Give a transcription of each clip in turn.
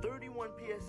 31 PS.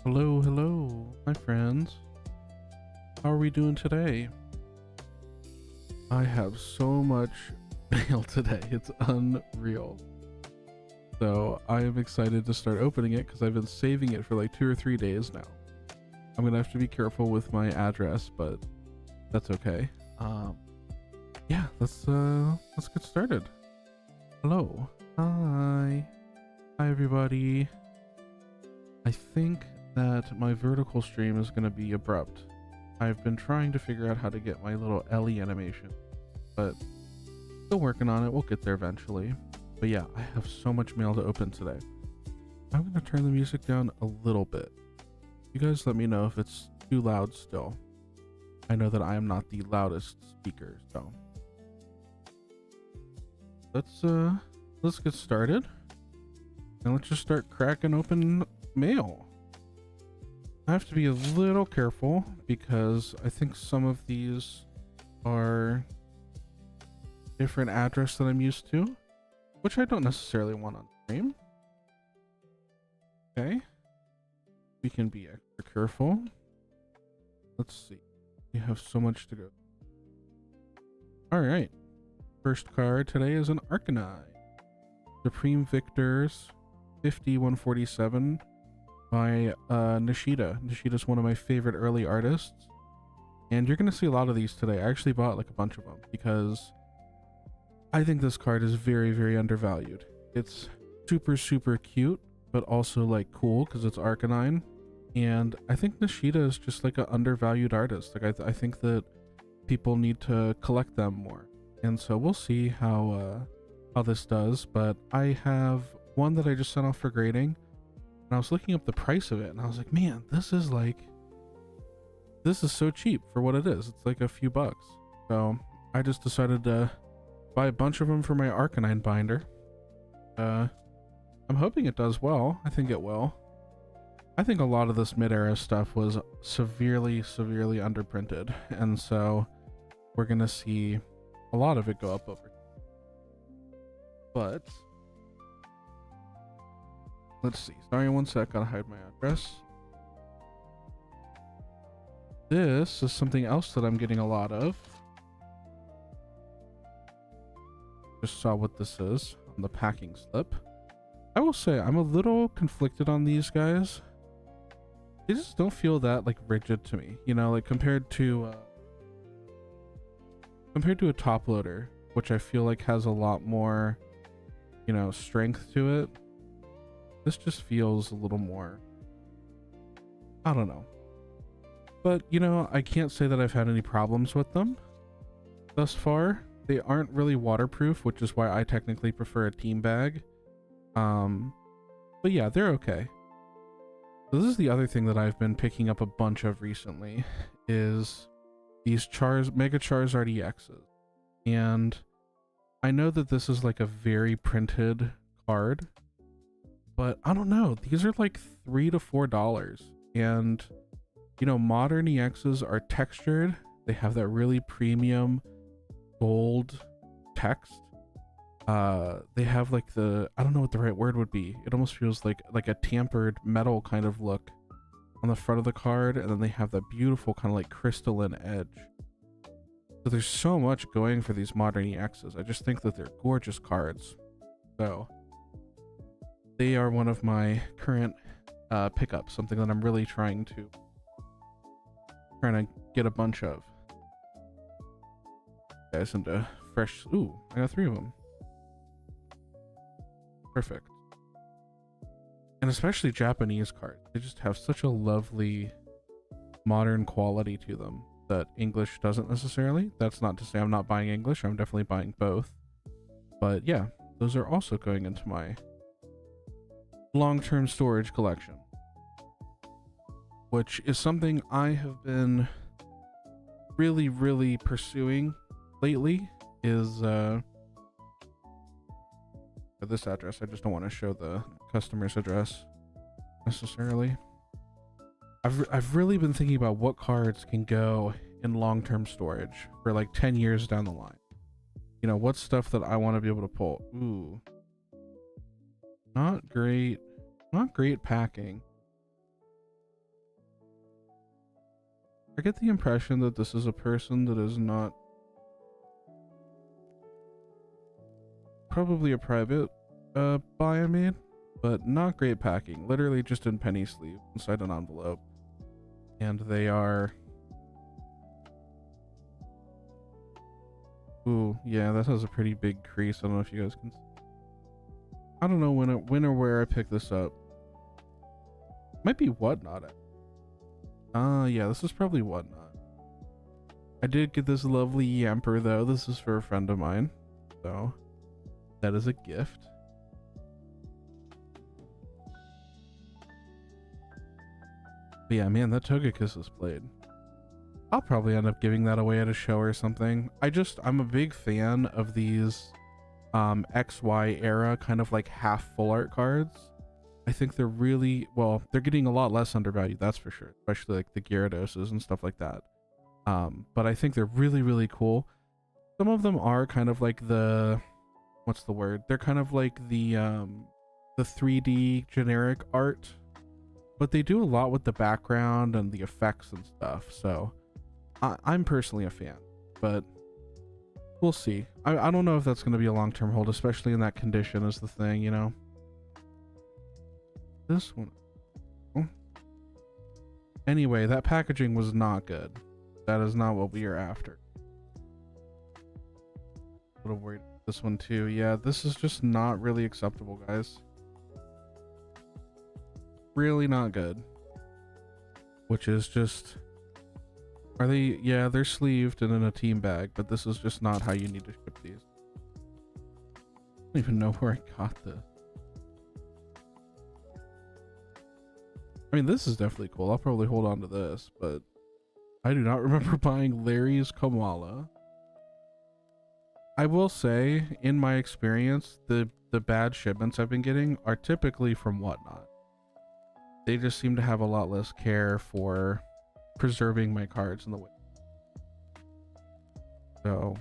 Hello, hello, my friends. How are we doing today? I have so much mail today. It's unreal. So I am excited to start opening it because I've been saving it for like 2 or 3 days now. I'm gonna have to be careful with my address, but that's okay. Yeah, let's get started. Hello. Hi. Hi everybody. I think that my vertical stream is going to be abrupt. I've been trying to figure out how to get my little Ellie animation, but still working on it. We'll get there eventually. But yeah, I have so much mail to open today. I'm going to turn the music down a little bit. You guys let me know if it's too loud still. I know that I am not the loudest speaker, so let's get started. And let's just start cracking open mail. I have to be a little careful because I think some of these are different address that I'm used to, which I don't necessarily want on stream. Okay. We can be extra careful. Let's see. We have so much to go. All right. First card today is an Arcanine. Supreme Victors 5147 by Nishida. Nishida's one of my favorite early artists. And you're going to see a lot of these today. I actually bought like a bunch of them because I think this card is very, very undervalued. It's super, super cute, but also like cool because it's Arcanine. And I think Nishida is just like an undervalued artist. Like I think that people need to collect them more. And so we'll see how this does. But I have one that I just sent off for grading. And I was looking up the price of it and I was like, man, this is so cheap for what it is. It's like a few bucks. So I just decided to buy a bunch of them for my Arcanine binder. I'm hoping it does well. I think it will. I think a lot of this mid-era stuff was severely, severely underprinted. And so we're going to see a lot of it go up over time. But let's see. Sorry, 1 sec. Gotta hide my address. This is something else that I'm getting a lot of. Just saw what this is on the packing slip. I will say I'm a little conflicted on these guys. They just don't feel that like rigid to me, you know, like compared to a top loader, which I feel like has a lot more, you know, strength to it. This just feels a little more, I don't know. But, you know, I can't say that I've had any problems with them thus far. They aren't really waterproof, which is why I technically prefer a team bag. But yeah, they're okay. So this is the other thing that I've been picking up a bunch of recently is these Mega Charizard EXs. And I know that this is like a very printed card, but I don't know. These are like $3 to $4. And, you know, modern EXs are textured. They have that really premium gold text. They have like I don't know what the right word would be. It almost feels like a tampered metal kind of look on the front of the card, and then they have that beautiful kind of like crystalline edge. So there's so much going for these modern EXs. I just think that they're gorgeous cards. So they are one of my current pickups, something that I'm really trying to get a bunch of. Guys, into fresh. Ooh, I got 3 of them. Perfect. And especially Japanese cards, they just have such a lovely modern quality to them that English doesn't necessarily. That's not to say I'm not buying English. I'm definitely buying both. But yeah, those are also going into my long-term storage collection, which is something I have been really pursuing lately. Is for this address, I just don't want to show the customer's address necessarily. I've really been thinking about what cards can go in long-term storage for like 10 years down the line. You know, what's stuff that I want to be able to pull. Ooh, not great packing. I get the impression that this is a person that is not, probably a private buy I made, but not great packing. Literally just in penny sleeve inside an envelope. And they are, ooh, yeah, that has a pretty big crease. I don't know if you guys can see. I don't know when or where I picked this up. Might be Whatnot. Yeah, this is probably Whatnot. I did get this lovely Yamper though. This is for a friend of mine, so that is a gift. But yeah, man, that Togekiss is played. I'll probably end up giving that away at a show or something. I'm a big fan of these XY era kind of like half full art cards. I think they're really, well, they're getting a lot less undervalued, that's for sure, especially like the Gyarados and stuff like that. But I think they're really cool. Some of them are kind of like the, what's the word? They're kind of like the 3D generic art, but they do a lot with the background and the effects and stuff. So I'm personally a fan, but we'll see. I don't know if that's going to be a long-term hold, especially in that condition is the thing, you know? This one. Oh. Anyway, that packaging was not good. That is not what we are after. A little worried about this one too. Yeah, this is just not really acceptable, guys. Really not good. Which is just, are they, yeah, they're sleeved and in a team bag, but this is just not how you need to ship these. I don't even know where I got this. I mean, this is definitely cool. I'll probably hold on to this, but I do not remember buying Larry's Kamala. I will say, in my experience, the bad shipments I've been getting are typically from Whatnot. They just seem to have a lot less care for preserving my cards in the way. So,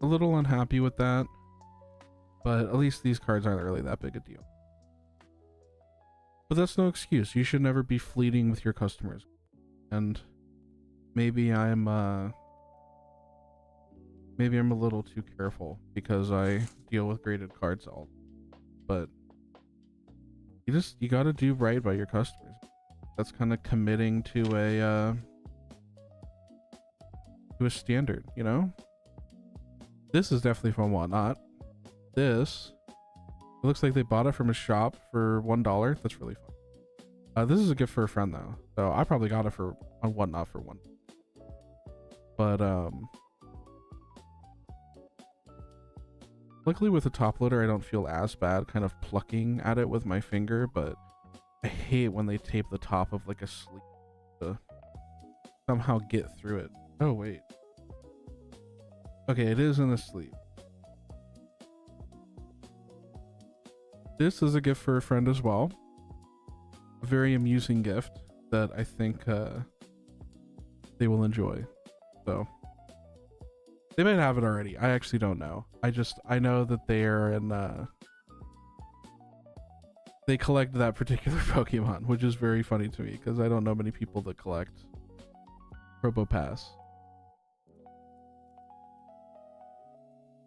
a little unhappy with that, but at least these cards aren't really that big a deal. But that's no excuse. You should never be fleeting with your customers. And maybe I'm a little too careful because I deal with graded cards all. But you got to do right by your customers. That's kind of committing to a standard, you know? This is definitely from Whatnot. This, it looks like they bought it from a shop for $1. That's really fun. This is a gift for a friend though, so I probably got it on Whatnot for $1. But luckily with the top loader, I don't feel as bad kind of plucking at it with my finger, but I hate when they tape the top of like a sleeve to somehow get through it. Oh wait. Okay, it is in the sleeve. This is a gift for a friend as well. A very amusing gift that I think they will enjoy. So They might have it already. I actually don't know. I know that they are in they collect that particular Pokemon, which is very funny to me because I don't know many people that collect Probopass.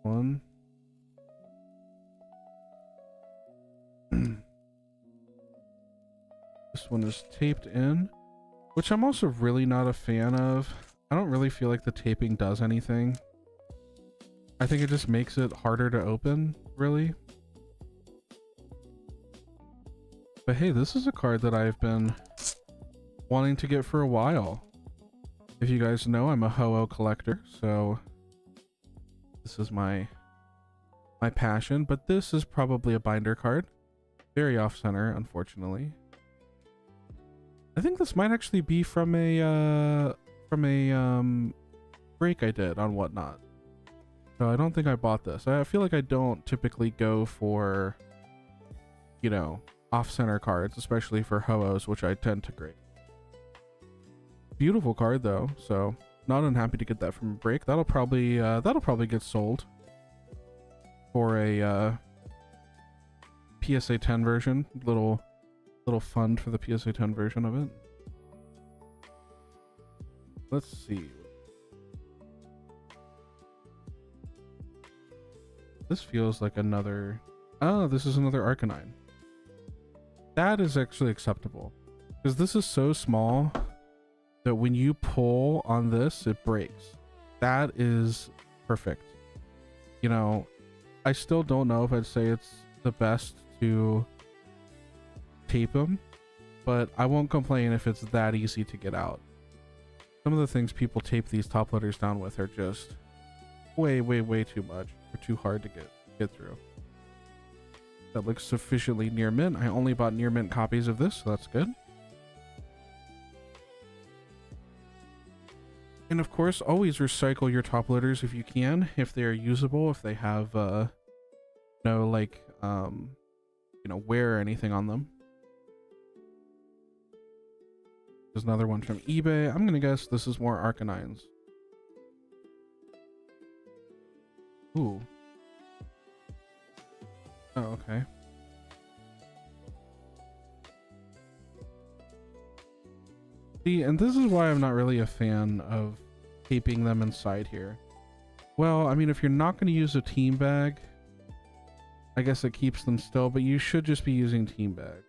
One. This one is taped in, which I'm also really not a fan of. I don't really feel like the taping does anything. I think it just makes it harder to open, really. But hey, this is a card that I've been wanting to get for a while. If you guys know, I'm a Ho-Oh collector, so this is my passion. But this is probably a binder card. Very off-center, unfortunately. I think this might actually be from a break I did on Whatnot. So I don't think I bought this. I feel like I don't typically go for, you know, off-center cards, especially for Ho-Ohs, which I tend to grade. Beautiful card though, so not unhappy to get that from a break. That'll probably get sold for a PSA 10 version. Little fund for the PSA 10 version of it. Let's see. This feels like another... Oh, this is another Arcanine. That is actually acceptable. Because this is so small that when you pull on this, it breaks. That is perfect. You know, I still don't know if I'd say it's the best to tape them, but I won't complain if it's that easy to get out. Some of the things people tape these top loaders down with are just way too much or too hard to get through. That looks sufficiently near mint. I only bought near mint copies of this, so that's good. And of course, always recycle your top loaders if you can, if they are usable, if they have no like you know, wear or anything on them. There's another one from eBay. I'm gonna guess this is more Arcanines. Ooh. Oh, okay. See, and this is why I'm not really a fan of taping them inside here. Well, I mean, if you're not going to use a team bag, I guess it keeps them still, but you should just be using team bag.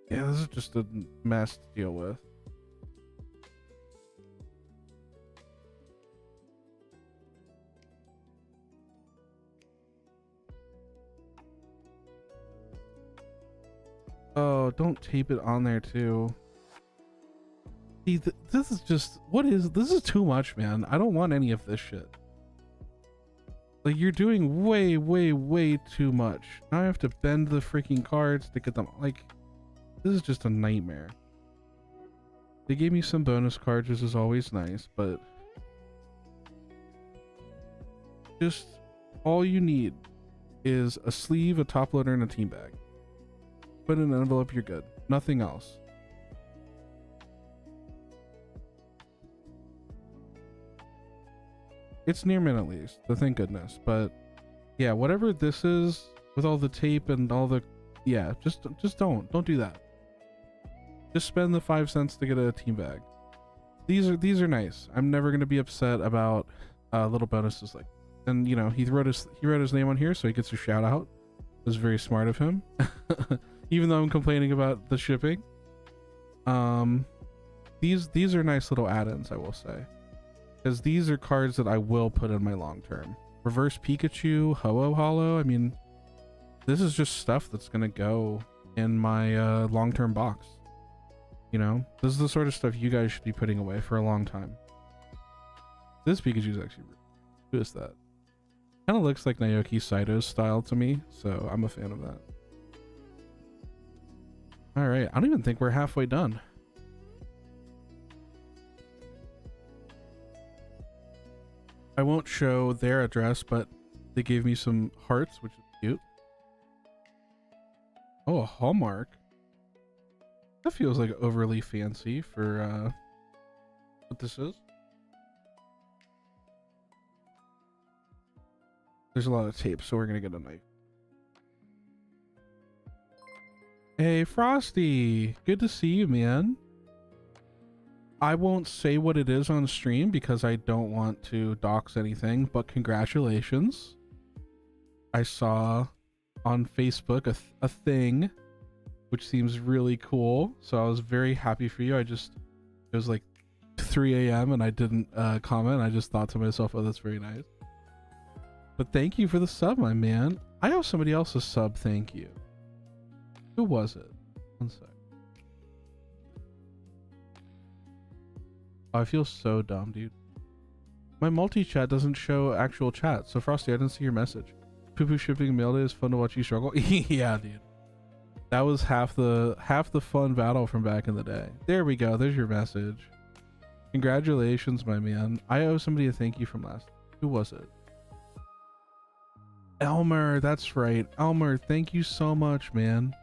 Yeah, this is just a mess to deal with. Oh, don't tape it on there too. See, this is just, this is too much, man. I don't want any of this shit. Like, you're doing way too much. Now I have to bend the freaking cards to get them, like, this is just a nightmare. They gave me some bonus cards, which is always nice, but just all you need is a sleeve, a top loader, and a team bag. Put in an envelope, you're good. Nothing else. It's near mint at least, so thank goodness. But yeah, whatever this is with all the tape and all the, yeah, just don't do that. Just spend the 5 cents to get a team bag. These are nice. I'm never gonna be upset about little bonuses like, and you know, he wrote his name on here, so he gets a shout out. It was very smart of him. Even though I'm complaining about the shipping. These are nice little add-ins, I will say. Because these are cards that I will put in my long term. Reverse Pikachu, Ho-Oh Hollow. I mean, this is just stuff that's gonna go in my long-term box. You know, this is the sort of stuff you guys should be putting away for a long time. This Pikachu is actually, who is that? Kind of looks like Naoki Saito's style to me, so I'm a fan of that. All right, I don't even think we're halfway done. I won't show their address, but they gave me some hearts, which is cute. Oh, a Hallmark. That feels like overly fancy for what this is. There's a lot of tape, so we're gonna get a knife. Hey, Frosty. Good to see you, man. I won't say what it is on stream because I don't want to dox anything, but congratulations. I saw on Facebook a thing which seems really cool, so I was very happy for you. It was like 3 a.m. and I didn't comment. I just thought to myself, oh, that's very nice. But thank you for the sub, my man. I owe somebody else a sub thank you. Who was it? One sec. Oh, I feel so dumb, dude. My multi-chat doesn't show actual chat. So Frosty, I didn't see your message. Poo-poo shipping mail day is fun to watch you struggle. Yeah, dude. That was half the fun battle from back in the day. There we go. There's your message. Congratulations, my man. I owe somebody a thank you from last. Who was it? Elmer, that's right. Elmer, thank you so much, man.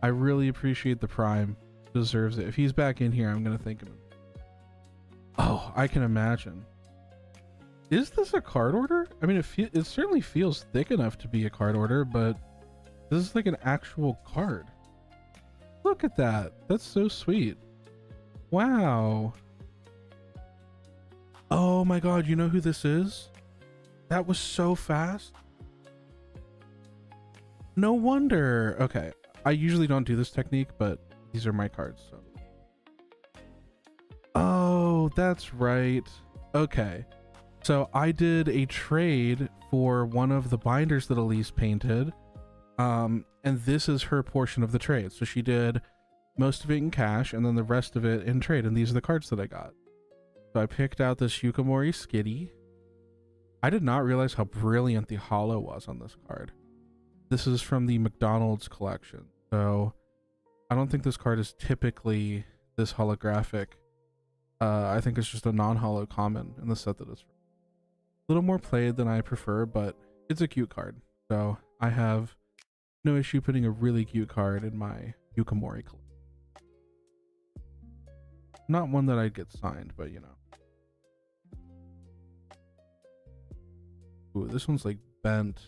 I really appreciate the Prime. Deserves it. If he's back in here, I'm gonna thank him. Oh, I can imagine. Is this a card order? I mean, it certainly feels thick enough to be a card order, but this is like an actual card. Look at that. That's so sweet. Wow. Oh my god, you know who this is? That was so fast. No wonder. Okay. I usually don't do this technique, but these are my cards, so. Oh, that's right. Okay. So I did a trade for one of the binders that Elise painted. And this is her portion of the trade. So she did most of it in cash and then the rest of it in trade. And these are the cards that I got. So I picked out this Yukimori Skitty. I did not realize how brilliant the holo was on this card. This is from the McDonald's collection. So I don't think this card is typically this holographic. I think it's just a non-holo common in the set that it's from. A little more played than I prefer, but it's a cute card. So I have no issue putting a really cute card in my Yukimori collection. Not one that I'd get signed, but you know. Ooh, this one's like bent.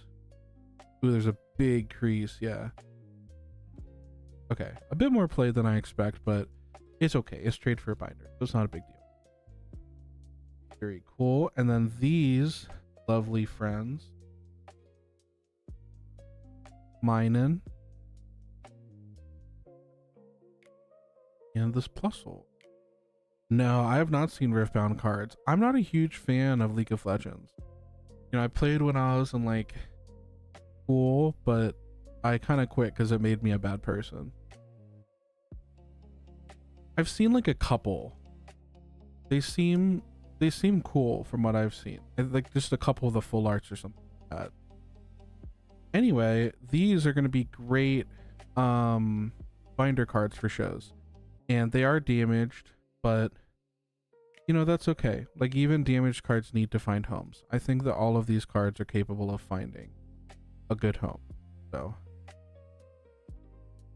Ooh, there's a big crease, yeah. Okay, a bit more played than I expect, but it's okay. It's trade for a binder, so it's not a big deal. Very cool. And then these lovely friends. Minen. And this Plusle. No, I have not seen Riftbound cards. I'm not a huge fan of League of Legends. You know, I played when I was in like school, but I kind of quit because it made me a bad person. I've seen like a couple. They seem cool from what I've seen. Like just a couple of the full arts or something like that. Anyway, these are going to be great binder cards for shows. And they are damaged, but you know, that's okay. Like even damaged cards need to find homes. I think that all of these cards are capable of finding a good home. So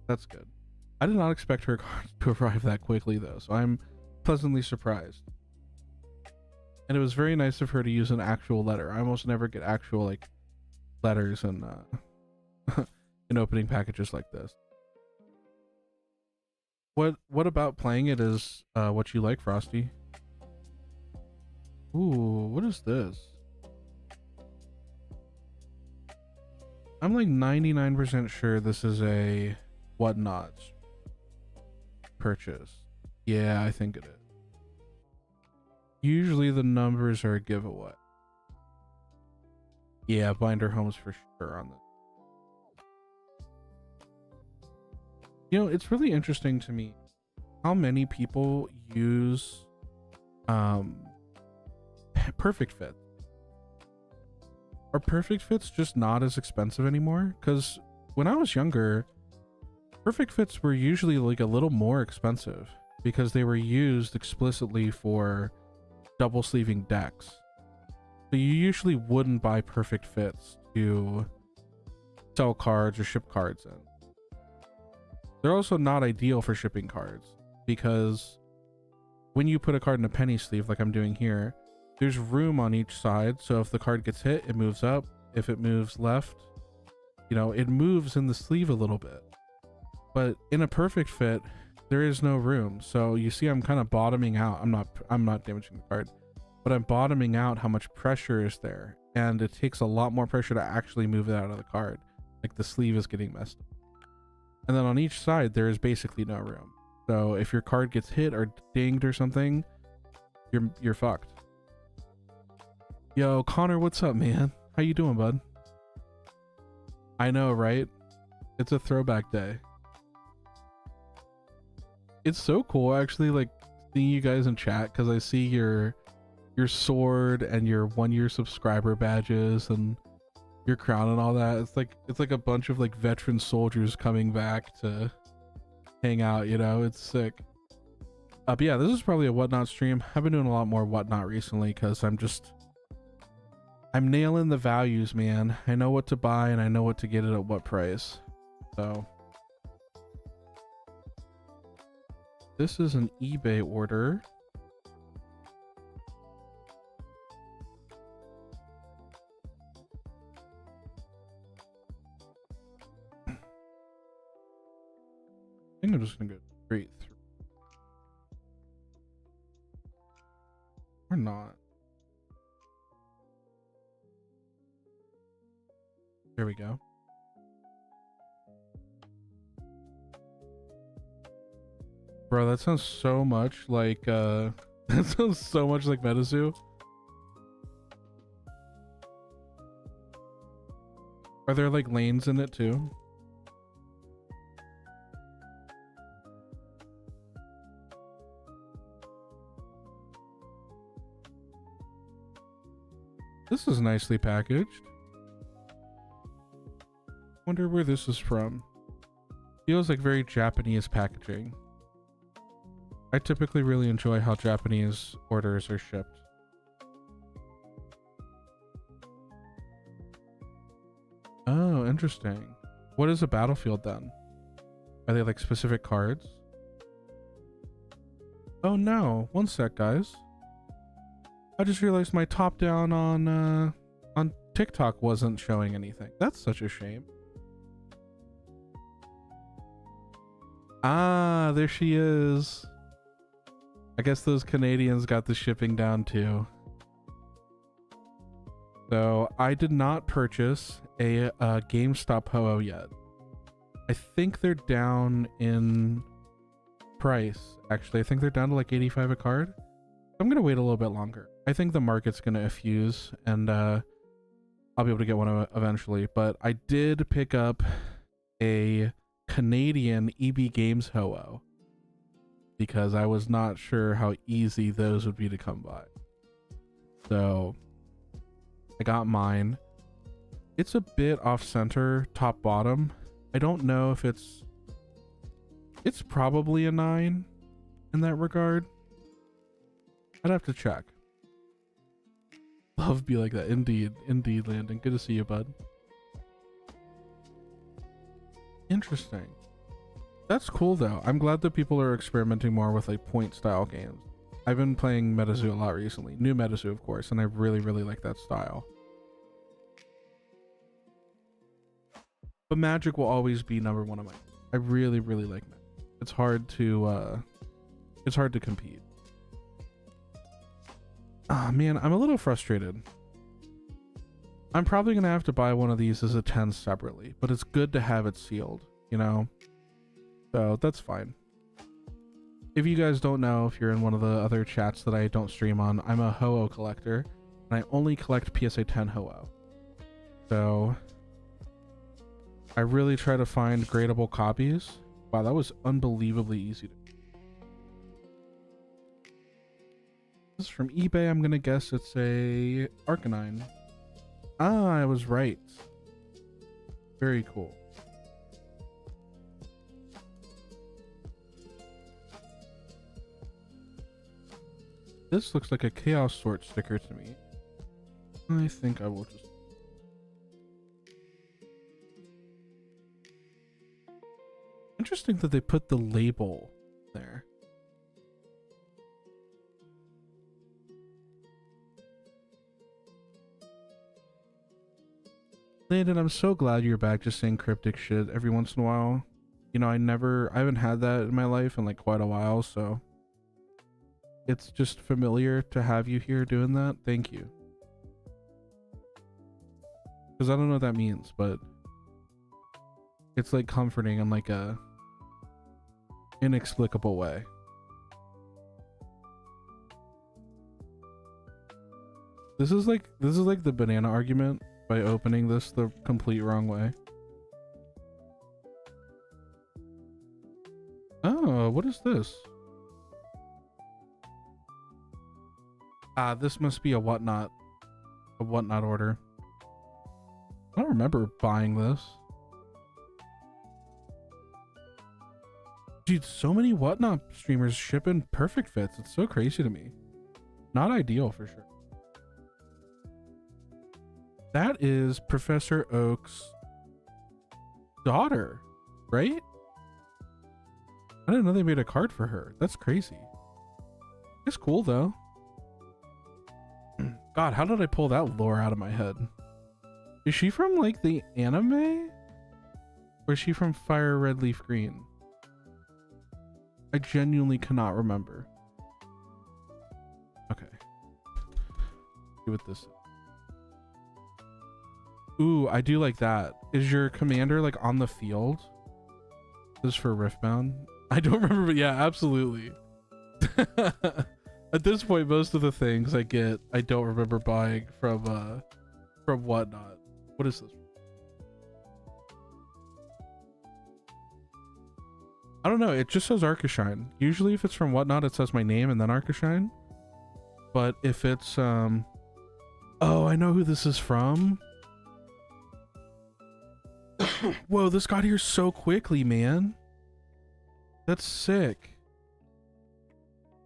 that's good. I did not expect her cards to arrive that quickly though, so I'm pleasantly surprised. And it was very nice of her to use an actual letter. I almost never get actual like letters and in opening packages like this. What about playing it is what you like, Frosty? Ooh, what is this? I'm like 99% sure this is a Whatnot purchase. Yeah, I think it is. Usually the numbers are a giveaway. Yeah, binder homes for sure on this. You know, it's really interesting to me how many people use perfect fit. Are perfect fits just not as expensive anymore? Because when I was younger, perfect fits were usually like a little more expensive because they were used explicitly for double sleeving decks. So you usually wouldn't buy perfect fits to sell cards or ship cards in. They're also not ideal for shipping cards because when you put a card in a penny sleeve like I'm doing here, there's room on each side, so if the card gets hit, it moves up. if it moves left, you know, it moves in the sleeve a little bit. But in a perfect fit, there is no room. So you see I'm kind of bottoming out. I'm not damaging the card, but I'm bottoming out how much pressure is there. And it takes a lot more pressure to actually move it out of the card. Like the sleeve is getting messed up. And then on each side, there is basically no room. So if your card gets hit or dinged or something, you're fucked. Yo, Connor, what's up, man? How you doing, bud? I know, right? It's a throwback day. It's so cool, actually, like seeing you guys in chat, because I see your sword and your 1-year subscriber badges and your crown and all that. It's like a bunch of like veteran soldiers coming back to hang out, you know. It's sick. But yeah, this is probably a Whatnot stream. I've been doing a lot more Whatnot recently because I'm nailing the values, man. I know what to buy and I know what to get it at what price. So this is an eBay order. I think I'm just gonna go straight through. Or not. There we go. Bro, that sounds so much like that sounds so much like Metazoo. Are there like lanes in it too? This is nicely packaged. Wonder where this is from. Feels like very Japanese packaging. I typically really enjoy how Japanese orders are shipped. Oh, interesting. What is a battlefield then? Are they like specific cards? Oh no, one sec, guys. I just realized my top down on TikTok wasn't showing anything. That's such a shame. Ah, there she is. I guess those Canadians got the shipping down too. So I did not purchase a GameStop Ho-Oh yet. I think they're down in price. Actually, I think they're down to like 85 a card. I'm gonna wait a little bit longer. I think the market's gonna effuse and I'll be able to get one eventually. But I did pick up a Canadian EB Games Ho-Oh because I was not sure how easy those would be to come by. So I got mine. It's a bit off center, top bottom. I don't know if it's probably a 9 in that regard. I'd have to check. Love be like that. Indeed, Landon. Good to see you, bud. Interesting. That's cool though. I'm glad that people are experimenting more with like point style games. I've been playing Metazoo a lot recently. New Metazoo, of course, and I really like that style. But Magic will always be number one of mine. I really like Magic. It's hard to compete. Ah, man, I'm a little frustrated. I'm probably gonna have to buy one of these as a 10 separately, but it's good to have it sealed, you know? So that's fine. If you guys don't know, if you're in one of the other chats that I don't stream on, I'm a Ho-Oh collector, and I only collect PSA 10 Ho-Oh. So I really try to find gradable copies. Wow, that was unbelievably easy to do. This is from eBay. I'm gonna guess it's a Arcanine. Ah, I was right. Very cool. This looks like a Chaos Sort sticker to me. I think I will just... Interesting that they put the label there. Landon, I'm so glad you're back just saying cryptic shit every once in a while. You know, I haven't had that in my life in like quite a while, so it's just familiar to have you here doing that. Thank you. Because I don't know what that means, but it's like comforting in like a inexplicable way. This is like the banana argument by opening this the complete wrong way. Oh, what is this? Ah, this must be a whatnot order. I don't remember buying this. Dude, so many whatnot streamers shipping perfect fits. It's so crazy to me. Not ideal for sure. That is Professor Oak's daughter, right? I didn't know they made a card for her. That's crazy. It's cool though. God, how did I pull that lore out of my head? Is she from like the anime? Or is she from Fire Red Leaf Green? I genuinely cannot remember. Okay. See what this is. Ooh, I do like that. Is your commander like on the field? This is for Riftbound. I don't remember, but yeah, absolutely. At this point, most of the things I get, I don't remember buying from Whatnot. What is this? I don't know. It just says Arcashine. Usually, if it's from Whatnot, it says my name and then Arcashine. But if it's oh, I know who this is from. Whoa, this got here so quickly, man. That's sick.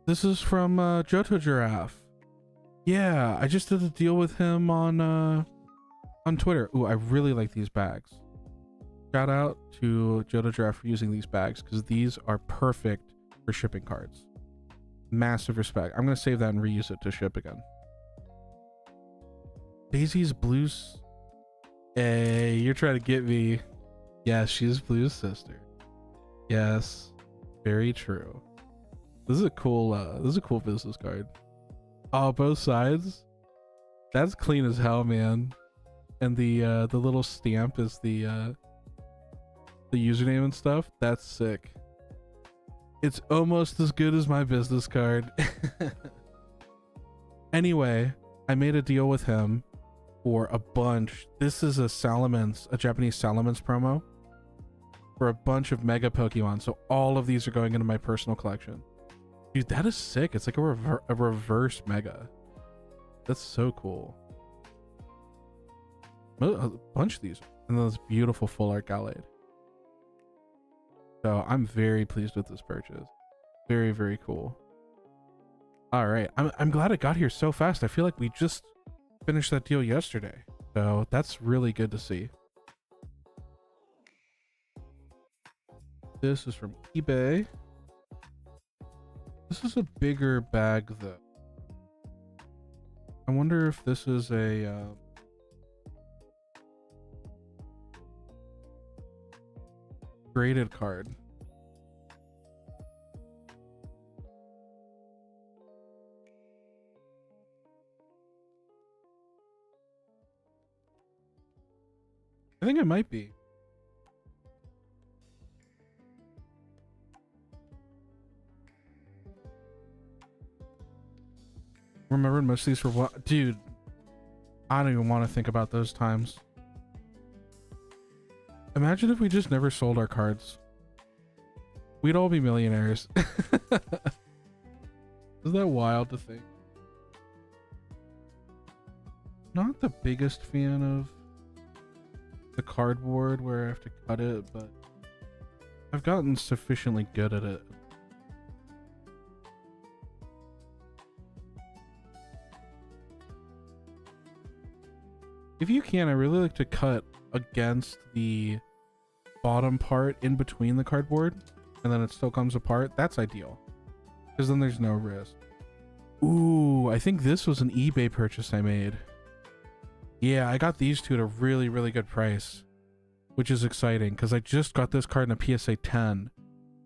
This is from Johto Giraffe. Yeah, I just did a deal with him on Twitter. Ooh, I really like these bags. Shout out to Johto Giraffe for using these bags because these are perfect for shipping cards. Massive respect. I'm gonna save that and reuse it to ship again. Daisy's Blue's. Hey, you're trying to get me. Yes, she's Blue's sister. Yes, very true. This is a cool business card. Oh, both sides. That's clean as hell, man. And the little stamp is the username and stuff. That's sick. It's almost as good as my business card. Anyway, I made a deal with him for a bunch. This is a Japanese Salamence promo for a bunch of mega Pokemon. So all of these are going into my personal collection. Dude, that is sick. It's like a reverse mega. That's so cool. A bunch of these. And then this beautiful full art Gallade. So I'm very pleased with this purchase. Very, very cool. All right. I'm glad it got here so fast. I feel like we just finished that deal yesterday. So that's really good to see. This is from eBay. This is a bigger bag though. I wonder if this is a graded card. I think it might be. Remember most of these were what? Dude, I don't even want to think about those times. Imagine if we just never sold our cards. We'd all be millionaires. Isn't that wild to think? Not the biggest fan of the cardboard where I have to cut it, but I've gotten sufficiently good at it. If you can, I really like to cut against the bottom part in between the cardboard and then it still comes apart. That's ideal because then there's no risk. Ooh, I think this was an eBay purchase I made. Yeah, I got these two at a really, really good price, which is exciting because I just got this card in a PSA 10.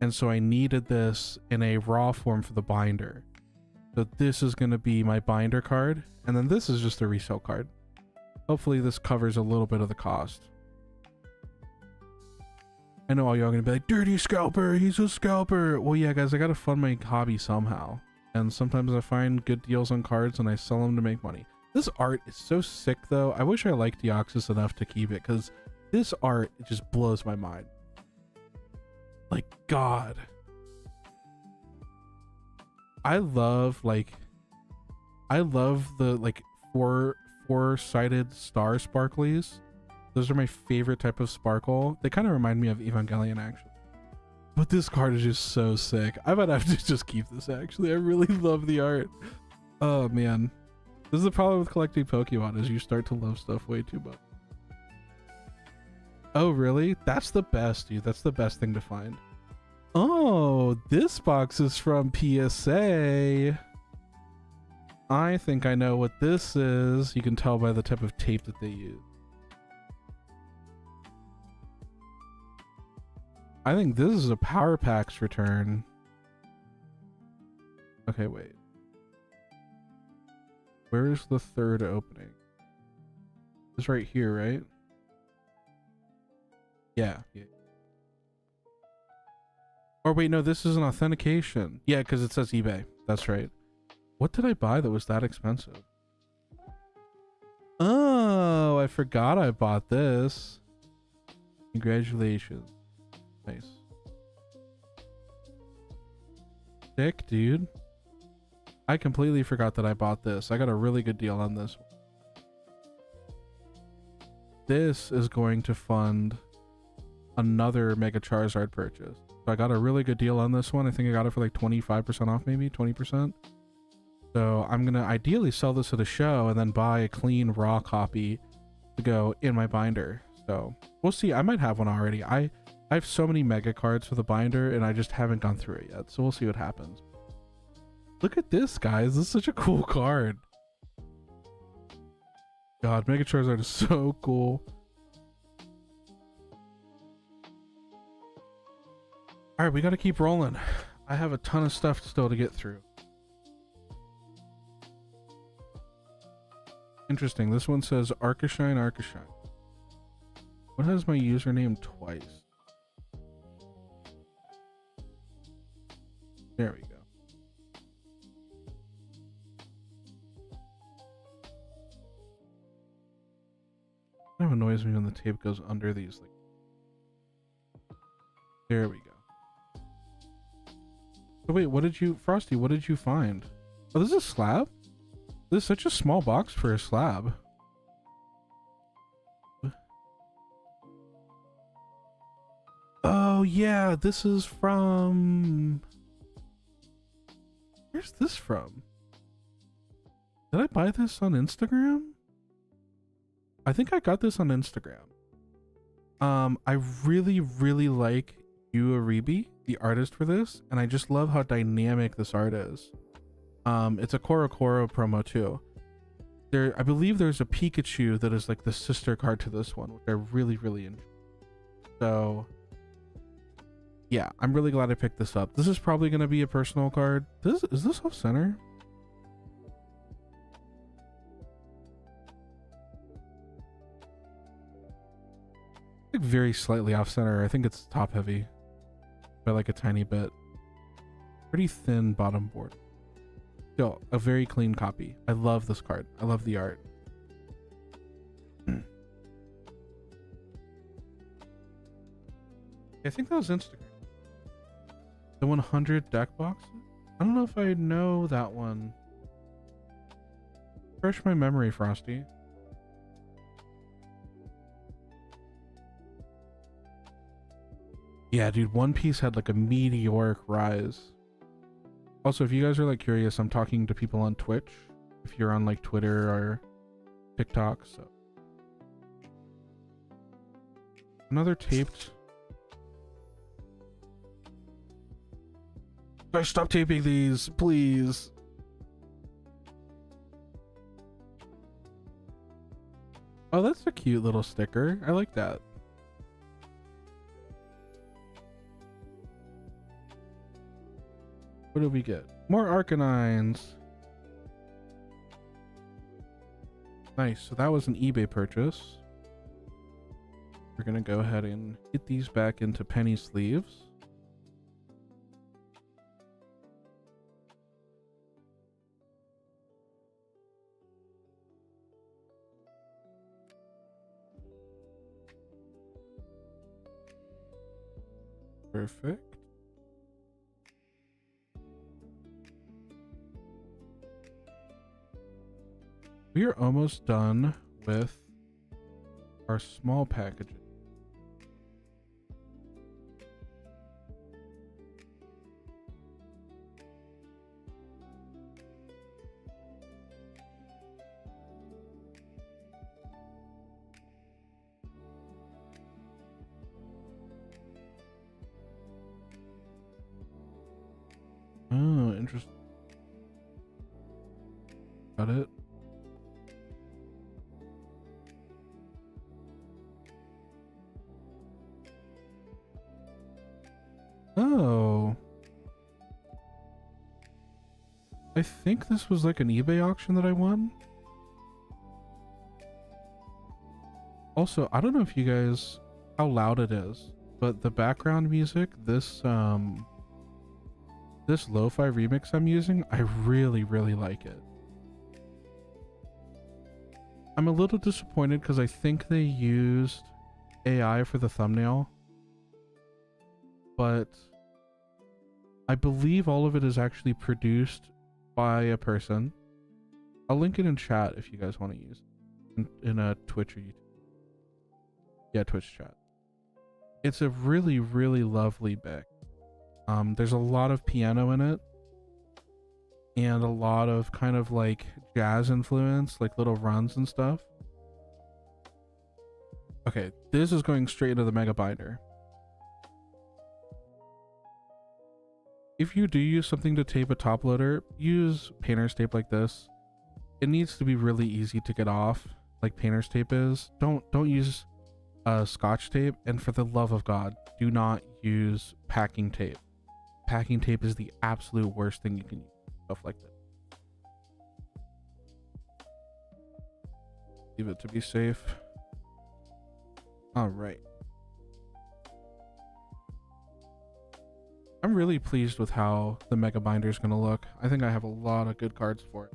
And so I needed this in a raw form for the binder. So this is going to be my binder card. And then this is just a resale card. Hopefully this covers a little bit of the cost. I know all y'all are going to be like, dirty scalper, he's a scalper. Well, yeah, guys, I got to fund my hobby somehow. And sometimes I find good deals on cards and I sell them to make money. This art is so sick, though. I wish I liked Deoxys enough to keep it because this art just blows my mind. Like, God. I love the, like, four-sided star sparklies. Those are my favorite type of sparkle. They kind of remind me of Evangelion, actually. But this card is just so sick. I might have to just keep this, actually. I really love the art. Oh, man. This is the problem with collecting Pokemon, is you start to love stuff way too much. Oh, really? That's the best, dude. That's the best thing to find. Oh, this box is from PSA. I think I know what this is. You can tell by the type of tape that they use. I think this is a Power Packs return. Okay, wait. Where's the third opening? It's right here, right? Yeah. Or wait, no, this is an authentication. Yeah, because it says eBay. That's right. What did I buy that was that expensive? Oh, I forgot I bought this. Congratulations. Nice. Sick, dude. I completely forgot that I bought this. I got a really good deal on this. This is going to fund another Mega Charizard purchase. So I got a really good deal on this one. I think I got it for like 25% off, maybe 20%. So I'm going to ideally sell this at a show and then buy a clean raw copy to go in my binder. So we'll see. I might have one already. I have so many mega cards for the binder and I just haven't gone through it yet. So we'll see what happens. Look at this, guys. This is such a cool card. God, Mega Charizard is so cool. All right, we got to keep rolling. I have a ton of stuff still to get through. Interesting. This one says Arcashine, Arcashine. What has my username twice? There we go. Kind of annoys me when the tape goes under these. Like, there we go. Oh, wait, what did you, Frosty, what did you find? Oh, this is a slab? This is such a small box for a slab. Oh, yeah, this is from... Where's this from? Did I buy this on Instagram? I think I got this on Instagram. I really, really like Yu Aribi, the artist for this, and I just love how dynamic this art is. It's a Korokoro promo too. I believe there's a Pikachu that is like the sister card to this one, which I really, really enjoy. So yeah, I'm really glad I picked this up. This is probably going to be a personal card. Is this off center? Like very slightly off center. I think it's top heavy by like a tiny bit. Pretty thin bottom board. Still a very clean copy. I love this card. I love the art. I think that was Instagram. The 100 deck boxes? I don't know if I know that one. Refresh my memory, Frosty. Yeah, dude, One Piece had like a meteoric rise. Also, if you guys are like curious, I'm talking to people on Twitch. If you're on like Twitter or TikTok, so. Another taped. Guys, stop taping these, please. Oh, that's a cute little sticker. I like that. What do we get? More Arcanines. Nice. So that was an eBay purchase. We're gonna go ahead and get these back into penny sleeves. Perfect. We are almost done with our small packages. Oh, interesting. Got it. Oh. I think this was like an eBay auction that I won. Also, I don't know if you guys, how loud it is, but the background music, this lo-fi remix I'm using, I really, really like it. I'm a little disappointed because I think they used AI for the thumbnail, but I believe all of it is actually produced by a person. I'll link it in chat if you guys want to use it in a Twitch or YouTube. Yeah, Twitch chat. It's a really, really lovely Bic. There's a lot of piano in it and a lot of kind of like jazz influence, like little runs and stuff. Okay, this is going straight into the Mega Binder. If you do use something to tape a top loader, use painter's tape like this. It needs to be really easy to get off, like painter's tape is. Don't use Scotch tape, and for the love of God, do not use packing tape. Packing tape is the absolute worst thing you can use. Stuff like that. Leave it to be safe. All right. I'm really pleased with how the Mega Binder is going to look. I think I have a lot of good cards for it.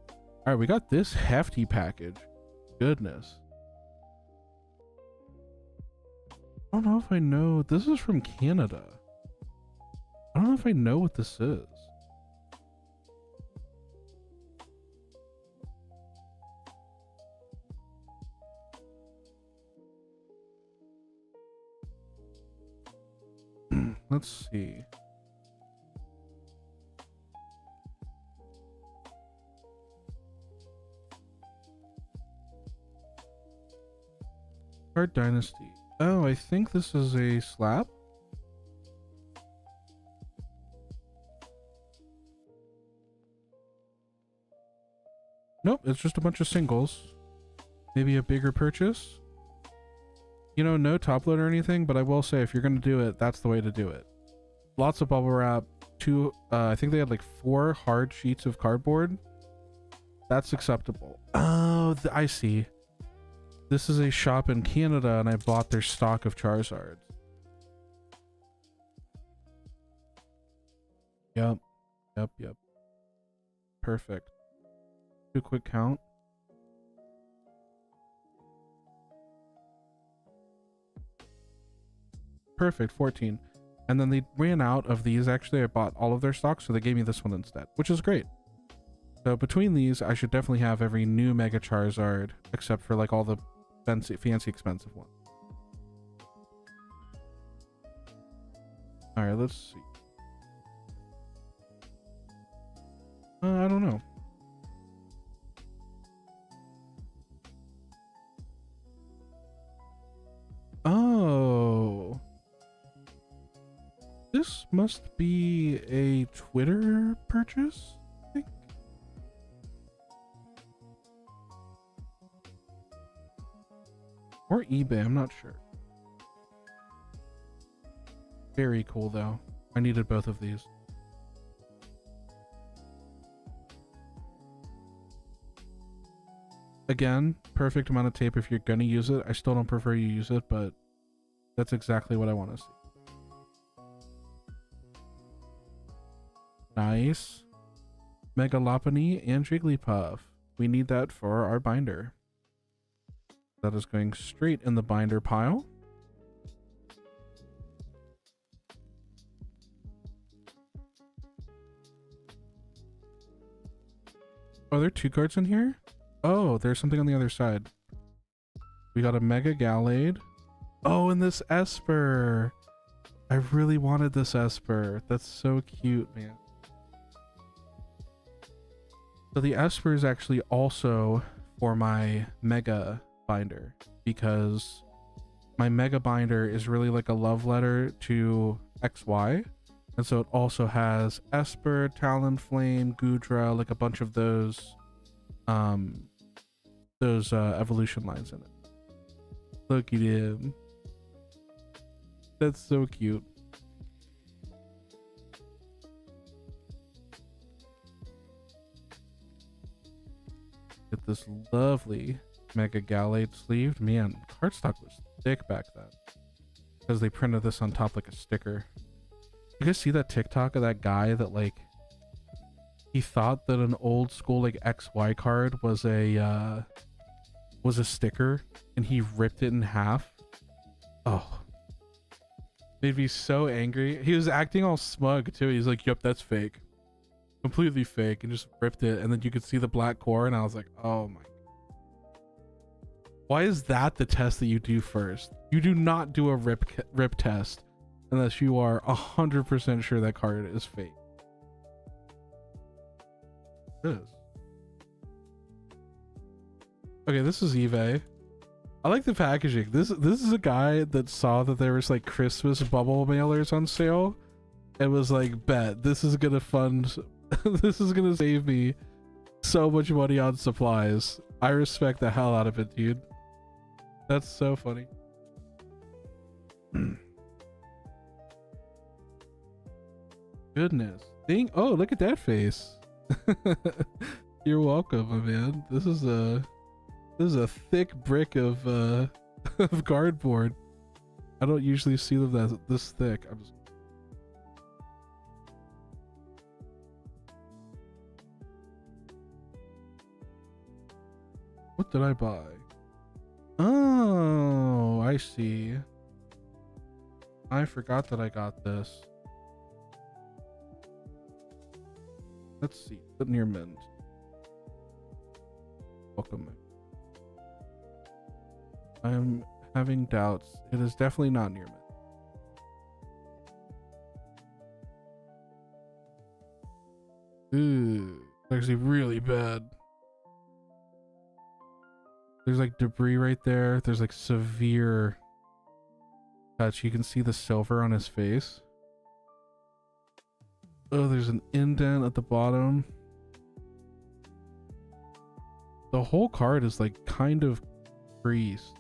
All right, we got this hefty package. Goodness. I don't know if I know. This is from Canada. I don't know if I know what this is. Let's see. Card Dynasty. Oh, I think this is a slab. Nope, it's just a bunch of singles. Maybe a bigger purchase. You know, no top load or anything, but I will say if you're going to do it, that's the way to do it. Lots of bubble wrap. I think they had like 4 hard sheets of cardboard. That's acceptable. Oh, I see. This is a shop in Canada and I bought their stock of Charizards. Yep. Perfect. Do a quick count. Perfect, 14. And then they ran out of these. Actually, I bought all of their stock, so they gave me this one instead, which is great. So between these, I should definitely have every new Mega Charizard, except for like all the fancy expensive ones. All right, let's see. I don't know. Oh. This must be a Twitter purchase, I think. Or eBay, I'm not sure. Very cool though. I needed both of these. Again, perfect amount of tape if you're gonna use it. I still don't prefer you use it, but that's exactly what I want to see. Nice. Megalopony and Jigglypuff. We need that for our binder. That is going straight in the binder pile. Oh, there are 2 cards in here? Oh, there's something on the other side. We got a Mega Gallade. Oh, and this Esper. I really wanted this Esper. That's so cute, man. So the Esper is actually also for my Mega binder, because my Mega binder is really like a love letter to XY. And so it also has Esper, Talonflame, Goodra, like a bunch of those evolution lines in it. Look at him. That's so cute. Get this lovely Mega Gallade sleeved. Man, cardstock was thick back then, because they printed this on top like a sticker. You guys see that TikTok of that guy that like he thought that an old school like XY card was a sticker, and he ripped it in half? Oh, made me so angry. He was acting all smug too. He's like, "Yep, that's fake, completely fake," and just ripped it. And then you could see the black core, and I was like, "Oh my." Why is that the test that you do first? You do not do a rip test unless you are 100% sure that card is fake. This. Okay, this is eBay. I like the packaging. This is a guy that saw that there was like Christmas bubble mailers on sale and was like, bet this is gonna fund this is gonna save me so much money on supplies. I respect the hell out of it, dude. That's so funny. Goodness. Oh, look at that face. You're welcome, my man. This is a thick brick of of cardboard. I don't usually see them this thick. I'm just What did I buy? Oh, I see. I forgot that I got this. Let's see. The near mint. Welcome. I am having doubts. It is definitely not near mint. Ooh, it's actually really bad. There's like debris right there. There's like severe touch. You can see the silver on his face. Oh, there's an indent at the bottom. The whole card is like kind of creased.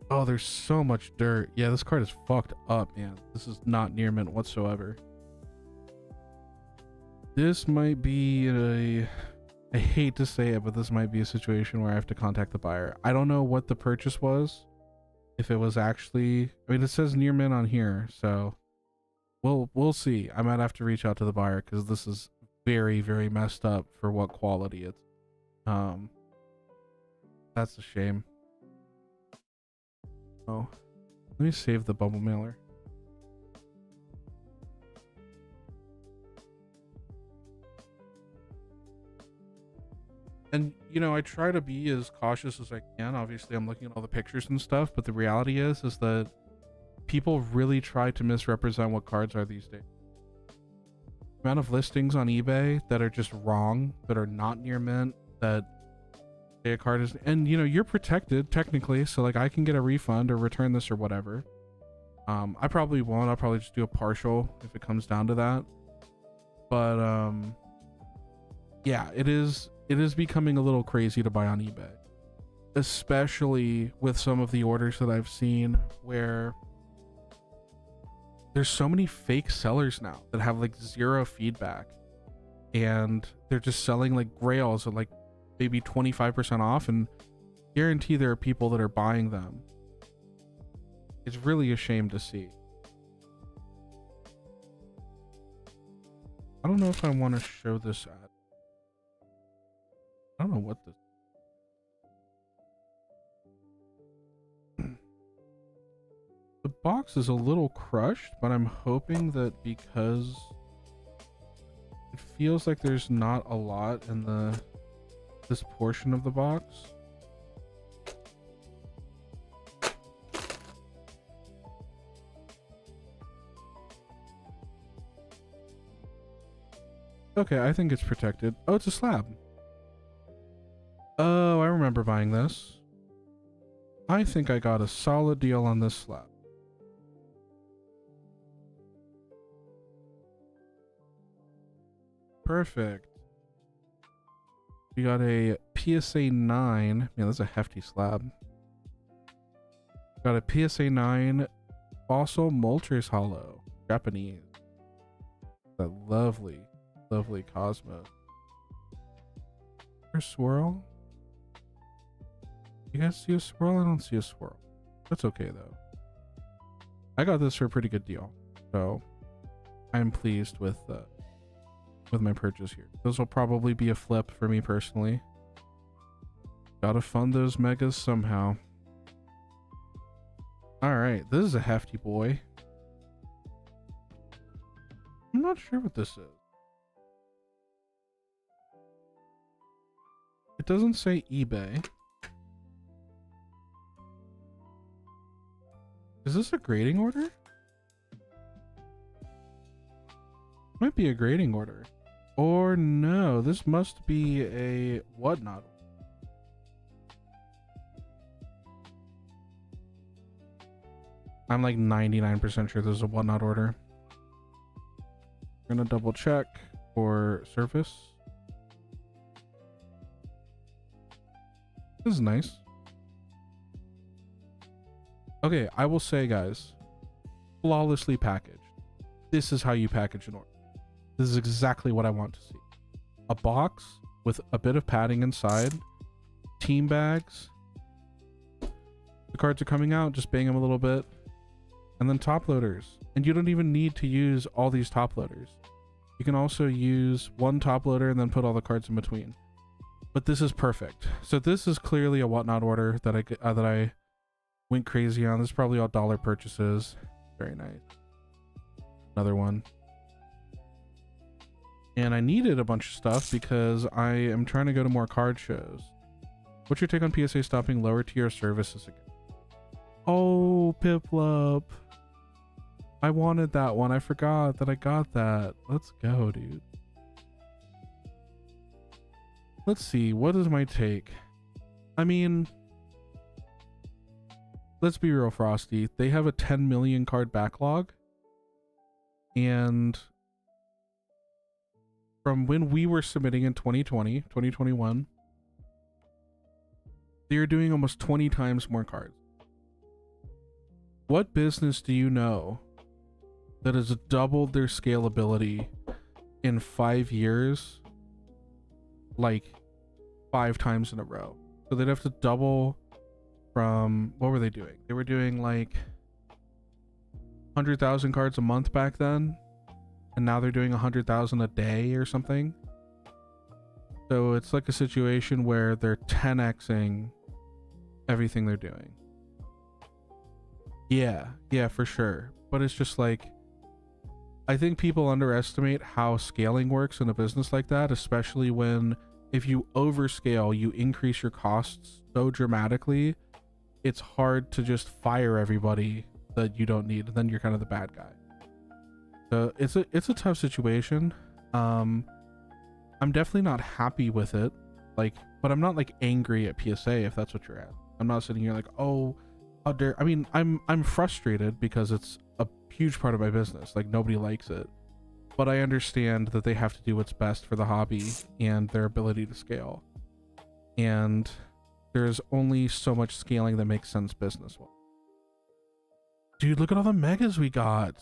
Oh, there's so much dirt. Yeah, this card is fucked up, man. This is not near mint whatsoever. This might be I hate to say it, but this might be a situation where I have to contact the buyer. I don't know what the purchase was. If it was actually, I mean, it says near mint on here, so we'll see. I might have to reach out to the buyer because this is very, very messed up for what quality it's. That's a shame. Oh, let me save the bubble mailer. And, you know, I try to be as cautious as I can. Obviously, I'm looking at all the pictures and stuff, but the reality is that people really try to misrepresent what cards are these days. The amount of listings on eBay that are just wrong, that are not near mint, that say a card is, and you know, you're protected technically, so like I can get a refund or return this or whatever. I probably won't. I'll probably just do a partial if it comes down to that. But yeah, it is becoming a little crazy to buy on eBay. especially with some of the orders that I've seen where there's so many fake sellers now that have like zero feedback, and they're just selling like grails at like maybe 25% off, and guarantee there are people that are buying them. It's really a shame to see. I don't know if I want to show this ad. I don't know what this. The box is a little crushed, but I'm hoping that because it feels like there's not a lot in this portion of the box. Okay, I think it's protected. Oh, it's a slab. Oh, I remember buying this. I think I got a solid deal on this slab. Perfect. We got a PSA 9. Man, that's a hefty slab. Got a PSA 9 Fossil Moltres Hollow. Japanese. That lovely, lovely Cosmos. There's swirl. You guys see a swirl? I don't see a swirl. That's okay though. I got this for a pretty good deal, so I'm pleased with my purchase here. This will probably be a flip for me personally. Gotta fund those megas somehow. All right, this is a hefty boy. I'm not sure what this is. It doesn't say eBay. Is this a grading order? Might be a grading order. Or no, this must be a whatnot. I'm like 99% sure this is a whatnot order. I'm gonna double check for surface. This is nice. Okay, I will say, guys, flawlessly packaged. This is how you package an order. This is exactly what I want to see. A box with a bit of padding inside, team bags. The cards are coming out, just bang them a little bit. And then top loaders. And you don't even need to use all these top loaders. You can also use one top loader and then put all the cards in between. But this is perfect. So this is clearly a whatnot order that I went crazy on. This is probably all dollar purchases. Very nice. Another one. And I needed a bunch of stuff because I am trying to go to more card shows. What's your take on PSA stopping lower tier services again? Oh, Piplup. I wanted that one. I forgot that I got that. Let's go, dude. Let's see. What is my take? I mean, let's be real, Frosty. They have a 10 million card backlog. And from when we were submitting in 2020, 2021, they're doing almost 20 times more cards. What business do you know that has doubled their scalability in 5 years, like 5 times in a row? So they'd have to double from, what were they doing? They were doing like 100,000 cards a month back then, and now they're doing 100,000 a day or something. So it's like a situation where they're 10xing everything they're doing. Yeah, for sure. But it's just like, I think people underestimate how scaling works in a business like that, especially when if you overscale, you increase your costs so dramatically, it's hard to just fire everybody that you don't need, and then you're kind of the bad guy. So it's a tough situation. I'm definitely not happy with it, like, but I'm not like angry at PSA if that's what you're at. I'm not sitting here like, oh, how dare. I mean, I'm frustrated because it's a huge part of my business. Like, nobody likes it, but I understand that they have to do what's best for the hobby and their ability to scale. And there's only so much scaling that makes sense business-wise. Dude, look at all the megas we got.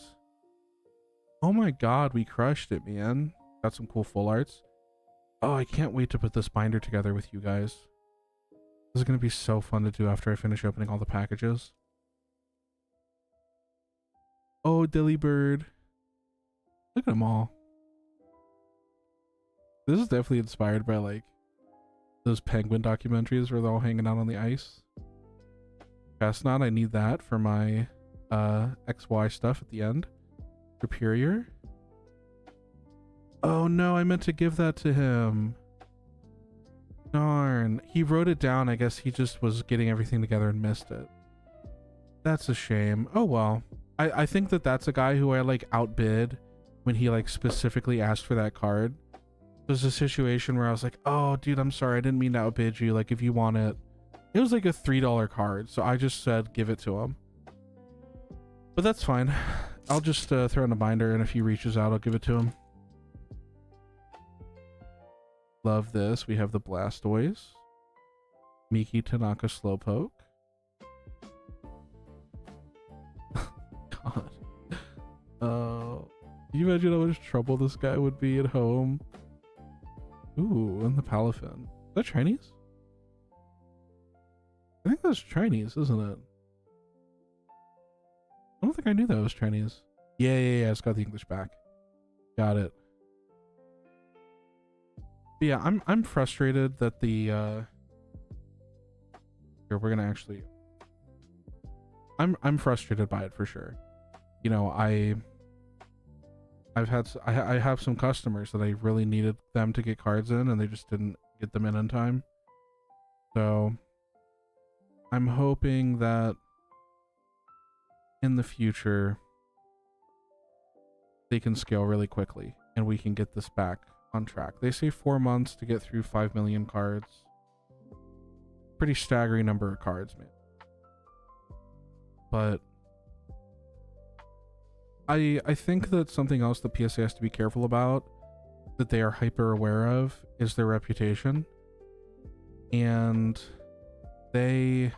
Oh my god, we crushed it, man. Got some cool full arts. Oh, I can't wait to put this binder together with you guys. This is going to be so fun to do after I finish opening all the packages. Oh, Delibird. Look at them all. This is definitely inspired by like those penguin documentaries where they're all hanging out on the ice. Chestnut, I need that for my XY stuff at the end. Superior. Oh no, I meant to give that to him. Darn. He wrote it down. I guess he just was getting everything together and missed it. That's a shame. Oh well. I think that that's a guy who I like outbid when he like specifically asked for that card. There's a situation where I was like, oh dude, I'm sorry, I didn't mean to outbid you. Like if you want it. It was like a $3 card. So I just said give it to him. But that's fine. I'll just throw in a binder, and if he reaches out, I'll give it to him. Love this. We have the Blastoise. Miki Tanaka Slowpoke. God. Can you imagine how much trouble this guy would be at home? Ooh, and the Palafin. Is that Chinese? I think that's Chinese, isn't it? I don't think I knew that was Chinese. Yeah, it's got the English back. Got it. But yeah, I'm frustrated that the here we're gonna actually I'm frustrated by it for sure. You know, I have some customers that I really needed them to get cards in and they just didn't get them in time. So I'm hoping that in the future they can scale really quickly and we can get this back on track. They say 4 months to get through 5 million cards. Pretty staggering number of cards, man. But I think that something else the PSA has to be careful about, that they are hyper aware of, is their reputation. And they,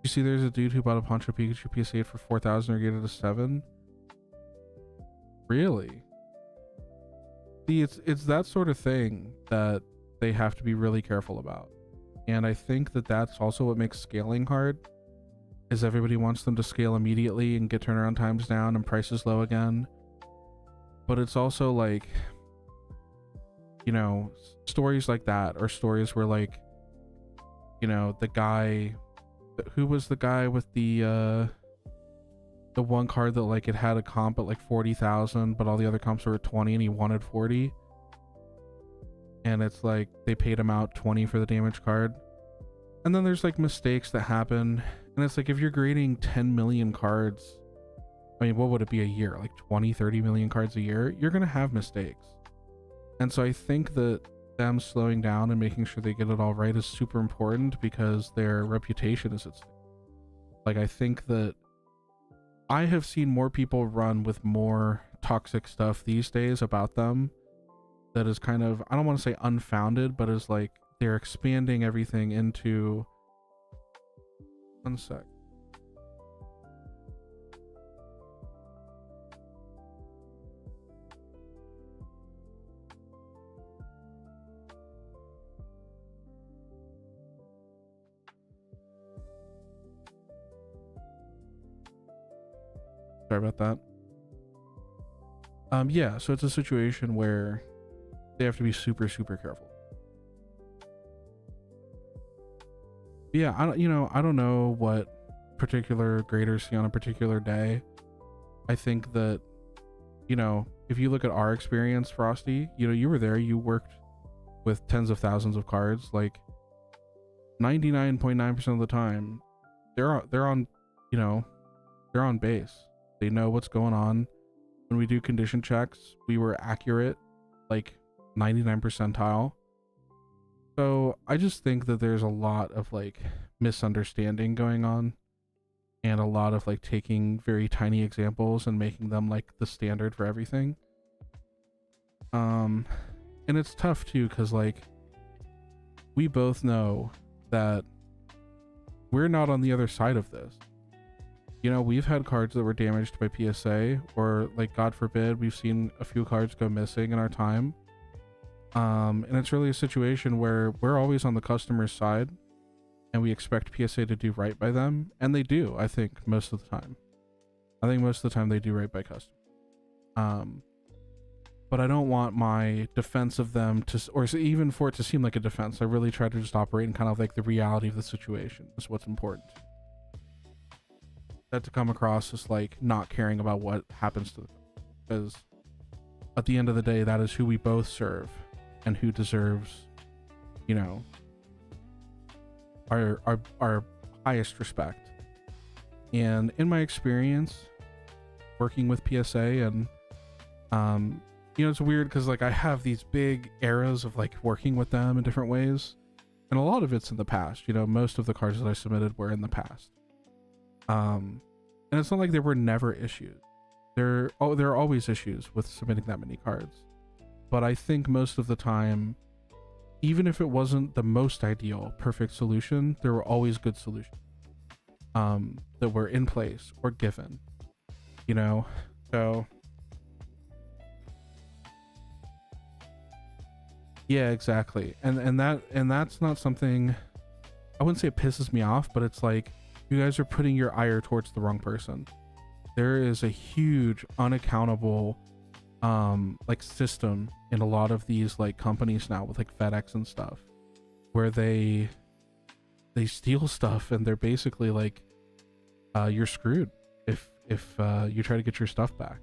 you see there's a dude who bought a Poncho Pikachu PSA for 4,000 or get it a 7. Really? See, it's that sort of thing that they have to be really careful about. And I think that that's also what makes scaling hard, is everybody wants them to scale immediately and get turnaround times down and prices low again. But it's also like, you know, stories like that, or stories where like, you know, the guy, who was the guy with the one card that like it had a comp at like 40,000 but all the other comps were at 20 and he wanted 40, and it's like they paid him out 20 for the damage card. And then there's like mistakes that happen, and it's like if you're grading 10 million cards, I mean, what would it be a year, like 20-30 million cards a year? You're gonna have mistakes. And so I think that them slowing down and making sure they get it all right is super important, because their reputation is at stake. Like, I think that I have seen more people run with more toxic stuff these days about them that is kind of, I don't want to say unfounded, but is like they're expanding everything into, one sec. Sorry about that. Yeah, so it's a situation where they have to be super careful. Yeah, I don't know what particular graders see on a particular day. I think that, you know, if you look at our experience, Frosty, you know, you were there, you worked with tens of thousands of cards, like 99.9% of the time they're on, you know, they're on base. They know what's going on. When we do condition checks, we were accurate, like 99 percentile. So I just think that there's a lot of like misunderstanding going on, and a lot of like taking very tiny examples and making them like the standard for everything. And it's tough too, because like we both know that we're not on the other side of this. You know, we've had cards that were damaged by PSA, or like, God forbid, we've seen a few cards go missing in our time. And it's really a situation where we're always on the customer's side and we expect PSA to do right by them. And they do, I think, most of the time. I think most of the time they do right by customers. But I don't want my defense of them to, or even for it to seem like a defense. I really try to just operate in kind of like the reality of the situation is what's important. That to come across as like not caring about what happens to them, because at the end of the day, that is who we both serve and who deserves, you know, our highest respect. And in my experience working with PSA, and you know, it's weird because like I have these big eras of like working with them in different ways, and a lot of it's in the past. You know, most of the cards that I submitted were in the past. And it's not like there were never issues. There are always issues with submitting that many cards. But I think most of the time, even if it wasn't the most ideal, perfect solution, there were always good solutions that were in place or given, you know? So yeah, exactly. And that's not something, I wouldn't say it pisses me off, but it's like, you guys are putting your ire towards the wrong person. There is a huge unaccountable like system in a lot of these like companies now with like FedEx and stuff, where they steal stuff, and they're basically like you're screwed if you try to get your stuff back.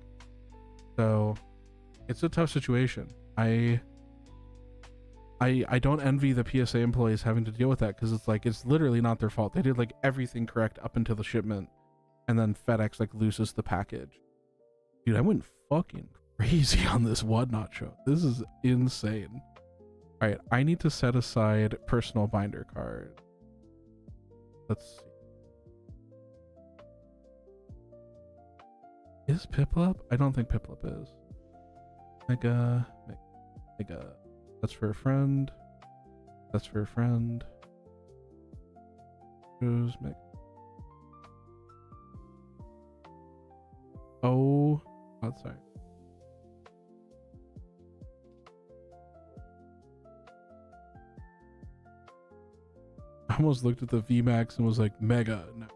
So it's a tough situation. I don't envy the PSA employees having to deal with that, because it's like, it's literally not their fault. They did like everything correct up until the shipment, and then FedEx like loses the package. Dude, I went fucking crazy on this Whatnot show. This is insane. All right, I need to set aside personal binder card. Let's see. Is Piplup? I don't think Piplup is. Mega. That's for a friend. That's for a friend. Who's Mega? Oh, sorry. I almost looked at the VMAX and was like, Mega. No.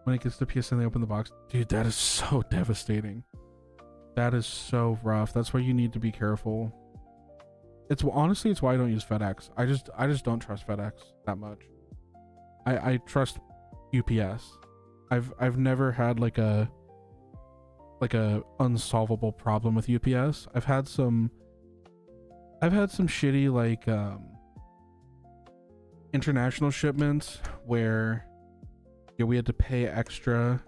When it gets to PSN, they open the box. Dude, that is so devastating. That is so rough. That's why you need to be careful. It's honestly, it's why I don't use FedEx. I just don't trust FedEx that much. I trust UPS. I've never had like a unsolvable problem with UPS. I've had some shitty like international shipments where we had to pay extra.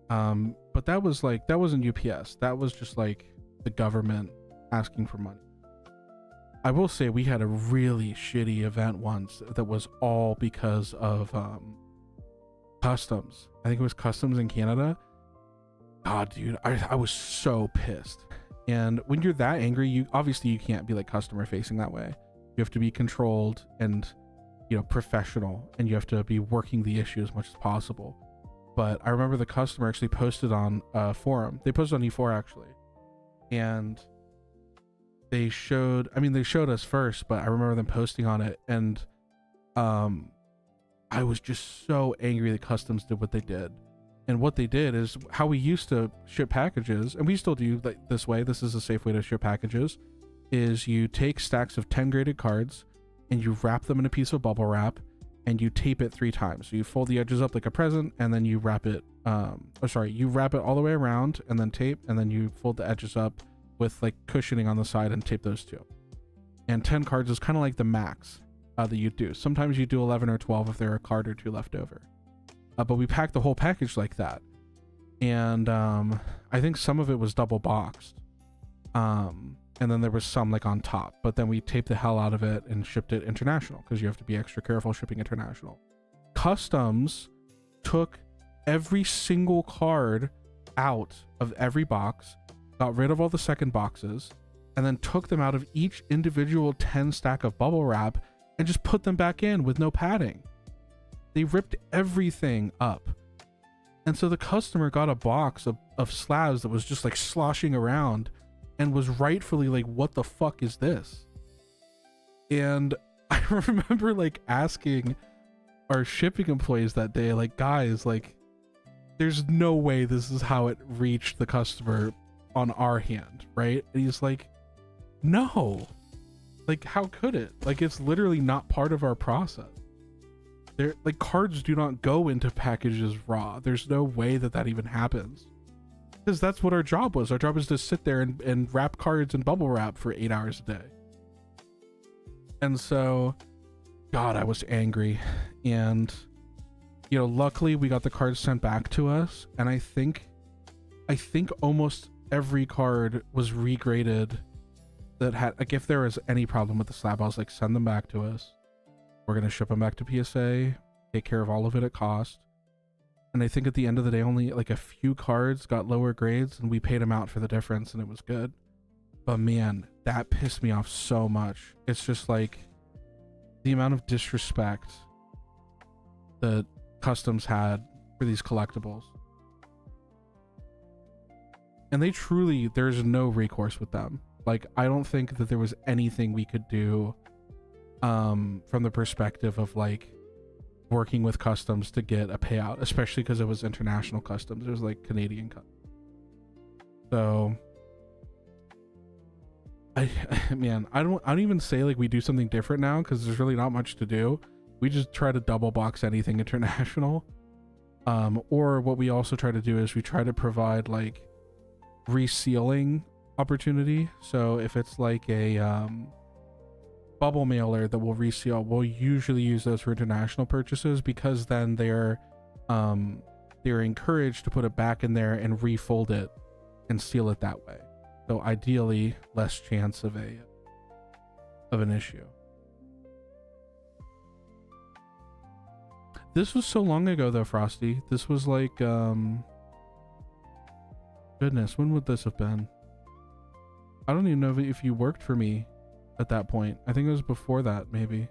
But that wasn't UPS. That was just like the government asking for money. I will say we had a really shitty event once that was all because of customs. I think it was customs in Canada. God, dude, I was so pissed. And when you're that angry, you can't be like customer facing that way. You have to be controlled and, you know, professional, and you have to be working the issue as much as possible. But I remember the customer actually posted on a forum. They posted on E4 actually, and they showed us first, but I remember them posting on it, and I was just so angry that customs did what they did. And what they did is how we used to ship packages, and we still do like this way. This is a safe way to ship packages, is you take stacks of 10 graded cards and you wrap them in a piece of bubble wrap and you tape it 3 times. So you fold the edges up like a present, and then you wrap it, you wrap it all the way around and then tape, and then you fold the edges up with like cushioning on the side and tape those 2. And 10 cards is kind of like the max that you do. Sometimes you do 11 or 12 if there are a card or 2 left over. But we packed the whole package like that. And I think some of it was double boxed. And then there was some like on top, but then we taped the hell out of it and shipped it international, because you have to be extra careful shipping international. Customs took every single card out of every box, got rid of all the second boxes, and then took them out of each individual 10 stack of bubble wrap and just put them back in with no padding. They ripped everything up. And so the customer got a box of slabs that was just like sloshing around and was rightfully like, what the fuck is this? And I remember like asking our shipping employees that day, like, guys, like, there's no way this is how it reached the customer on our hand, right? And he's like, no, like, how could it? Like, it's literally not part of our process. There, like, cards do not go into packages raw. There's no way that that even happens, because that's what our job was. Our job is to sit there and wrap cards in bubble wrap for 8 hours a day. And so, God, I was angry. And, you know, luckily we got the cards sent back to us, and I think almost every card was regraded that had, like, if there was any problem with the slab, I was like, send them back to us. We're going to ship them back to PSA, take care of all of it at cost. And I think at the end of the day, only like a few cards got lower grades, and we paid them out for the difference, and it was good. But man, that pissed me off so much. It's just like the amount of disrespect that customs had for these collectibles. And they truly, there's no recourse with them. Like, I don't think that there was anything we could do from the perspective of like working with customs to get a payout, especially because it was international customs. It was like Canadian customs. So man, I don't even say like we do something different now, because there's really not much to do. We just try to double box anything international. Or what we also try to do is we try to provide like resealing opportunity. So if it's like a bubble mailer that will reseal, we'll usually use those for international purchases, because then they're encouraged to put it back in there and refold it and seal it that way. So ideally, less chance of an issue. This was so long ago though, Frosty. This was like goodness, when would this have been? I don't even know if you worked for me at that point. I think it was before that, maybe.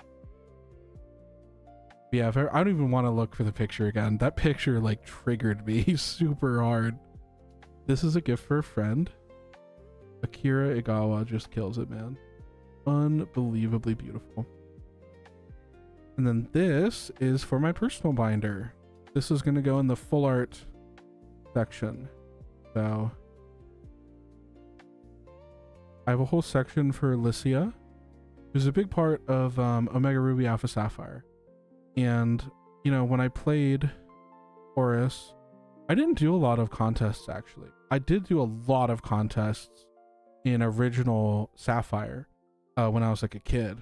Yeah, I don't even want to look for the picture again. That picture like triggered me super hard. This is a gift for a friend. Akira Igawa just kills it, man. Unbelievably beautiful. And then this is for my personal binder. This is going to go in the full art section. So I have a whole section for Alicia, who's a big part of Omega Ruby Alpha Sapphire. And, you know, when I played Horus, I didn't do a lot of contests, actually. I did do a lot of contests in original Sapphire when I was like a kid,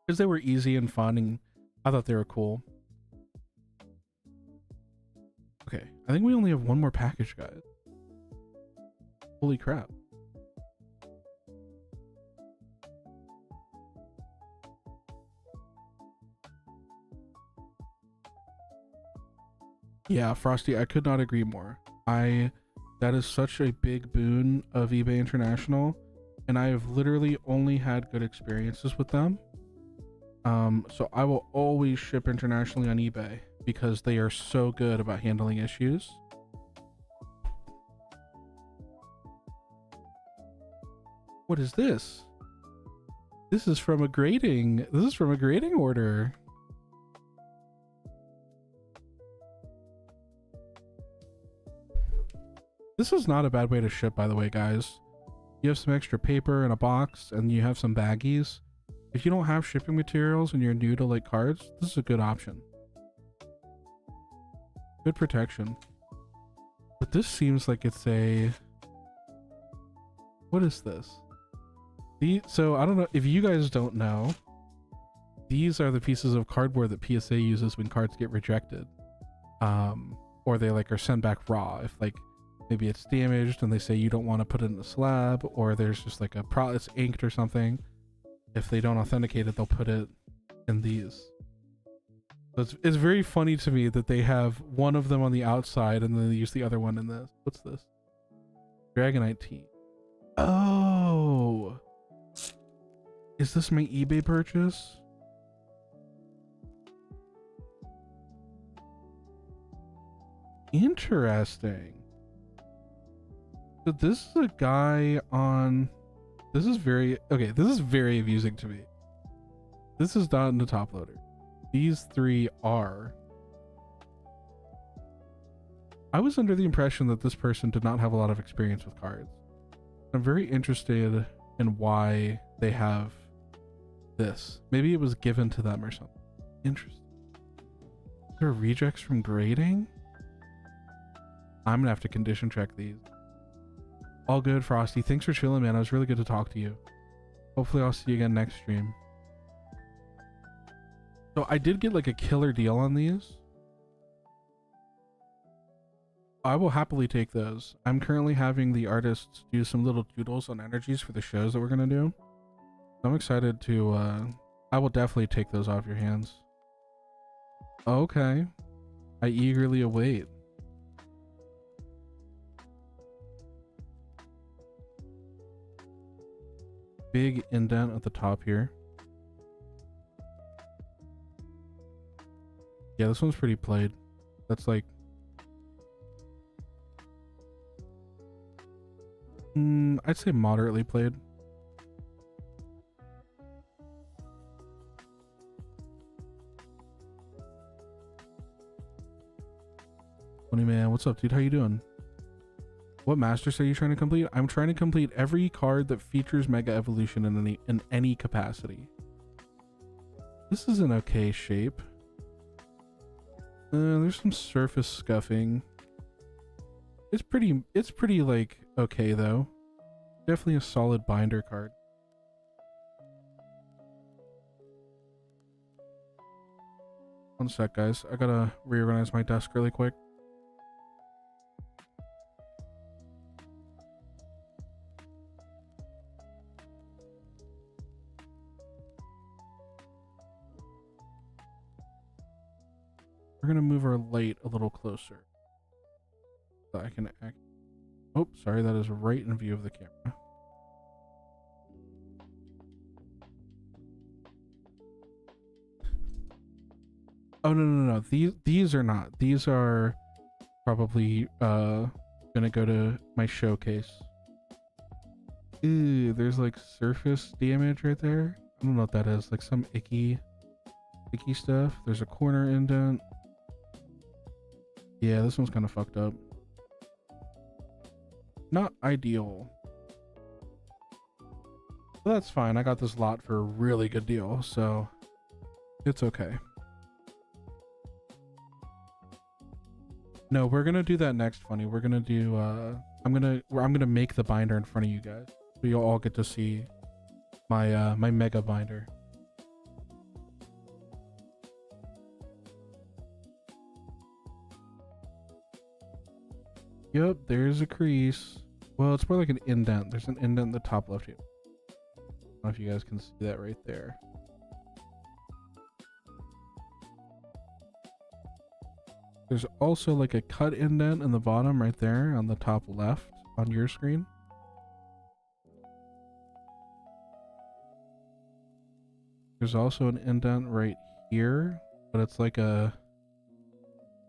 because they were easy and fun, and I thought they were cool. Okay, I think we only have one more package, guys. Holy crap. Yeah, Frosty, I could not agree more. That is such a big boon of eBay International, and I have literally only had good experiences with them. So I will always ship internationally on eBay because they are so good about handling issues. What is this? This is from a grading. This is from a grading order. This is not a bad way to ship, by the way, guys. You have some extra paper in a box, and you have some baggies. If you don't have shipping materials and you're new to like cards, this is a good option. Good protection. But this seems like it's a... What is this? So I don't know if you guys don't know. These are the pieces of cardboard that PSA uses when cards get rejected, or they like are sent back raw. If like maybe it's damaged and they say you don't want to put it in the slab, or there's just like it's inked or something. If they don't authenticate it, they'll put it in these. So it's very funny to me that they have one of them on the outside and then they use the other one in this. What's this? Dragonite tea. Oh, Is this my eBay purchase? Interesting. So this is a guy on... This is very... Okay, this is very amusing to me. This is not in the top loader. These three are. I was under the impression that this person did not have a lot of experience with cards. I'm very interested in why they have this. Maybe it was given to them or something. Interesting. There are rejects from grading? I'm gonna have to condition check these. All good, Frosty. Thanks for chilling, man. It was really good to talk to you. Hopefully I'll see you again next stream. So I did get like a killer deal on these. I will happily take those. I'm currently having the artists do some little doodles on energies for the shows that we're gonna do. I'm excited to I will definitely take those off your hands. Okay. I eagerly await. Big indent at the top here. Yeah, this one's pretty played. That's like... I'd say moderately played. Funny man, what's up, dude? How you doing? What masters are you trying to complete? I'm trying to complete every card that features Mega Evolution in any capacity. This is an okay shape. There's some surface scuffing. It's pretty like okay though. Definitely a solid binder card. One sec, guys. I gotta reorganize my desk really quick. We're gonna move our light a little closer so I can act. Oh, sorry, that is right in view of the camera. Oh no. These are not. These are probably gonna go to my showcase. Ew, there's like surface damage right there. I don't know what that is. Like some icky stuff. There's a corner indent. Yeah, this one's kind of fucked up. Not ideal. But that's fine. I got this lot for a really good deal, so it's okay. No, we're gonna do that next, Funny. We're gonna do I'm gonna make the binder in front of you guys, so you'll all get to see my my mega binder. Yep, there's a crease. Well, it's more like an indent. There's an indent in the top left here. I don't know if you guys can see that right there. There's also like a cut indent in the bottom right there on the top left on your screen. There's also an indent right here, but it's like a...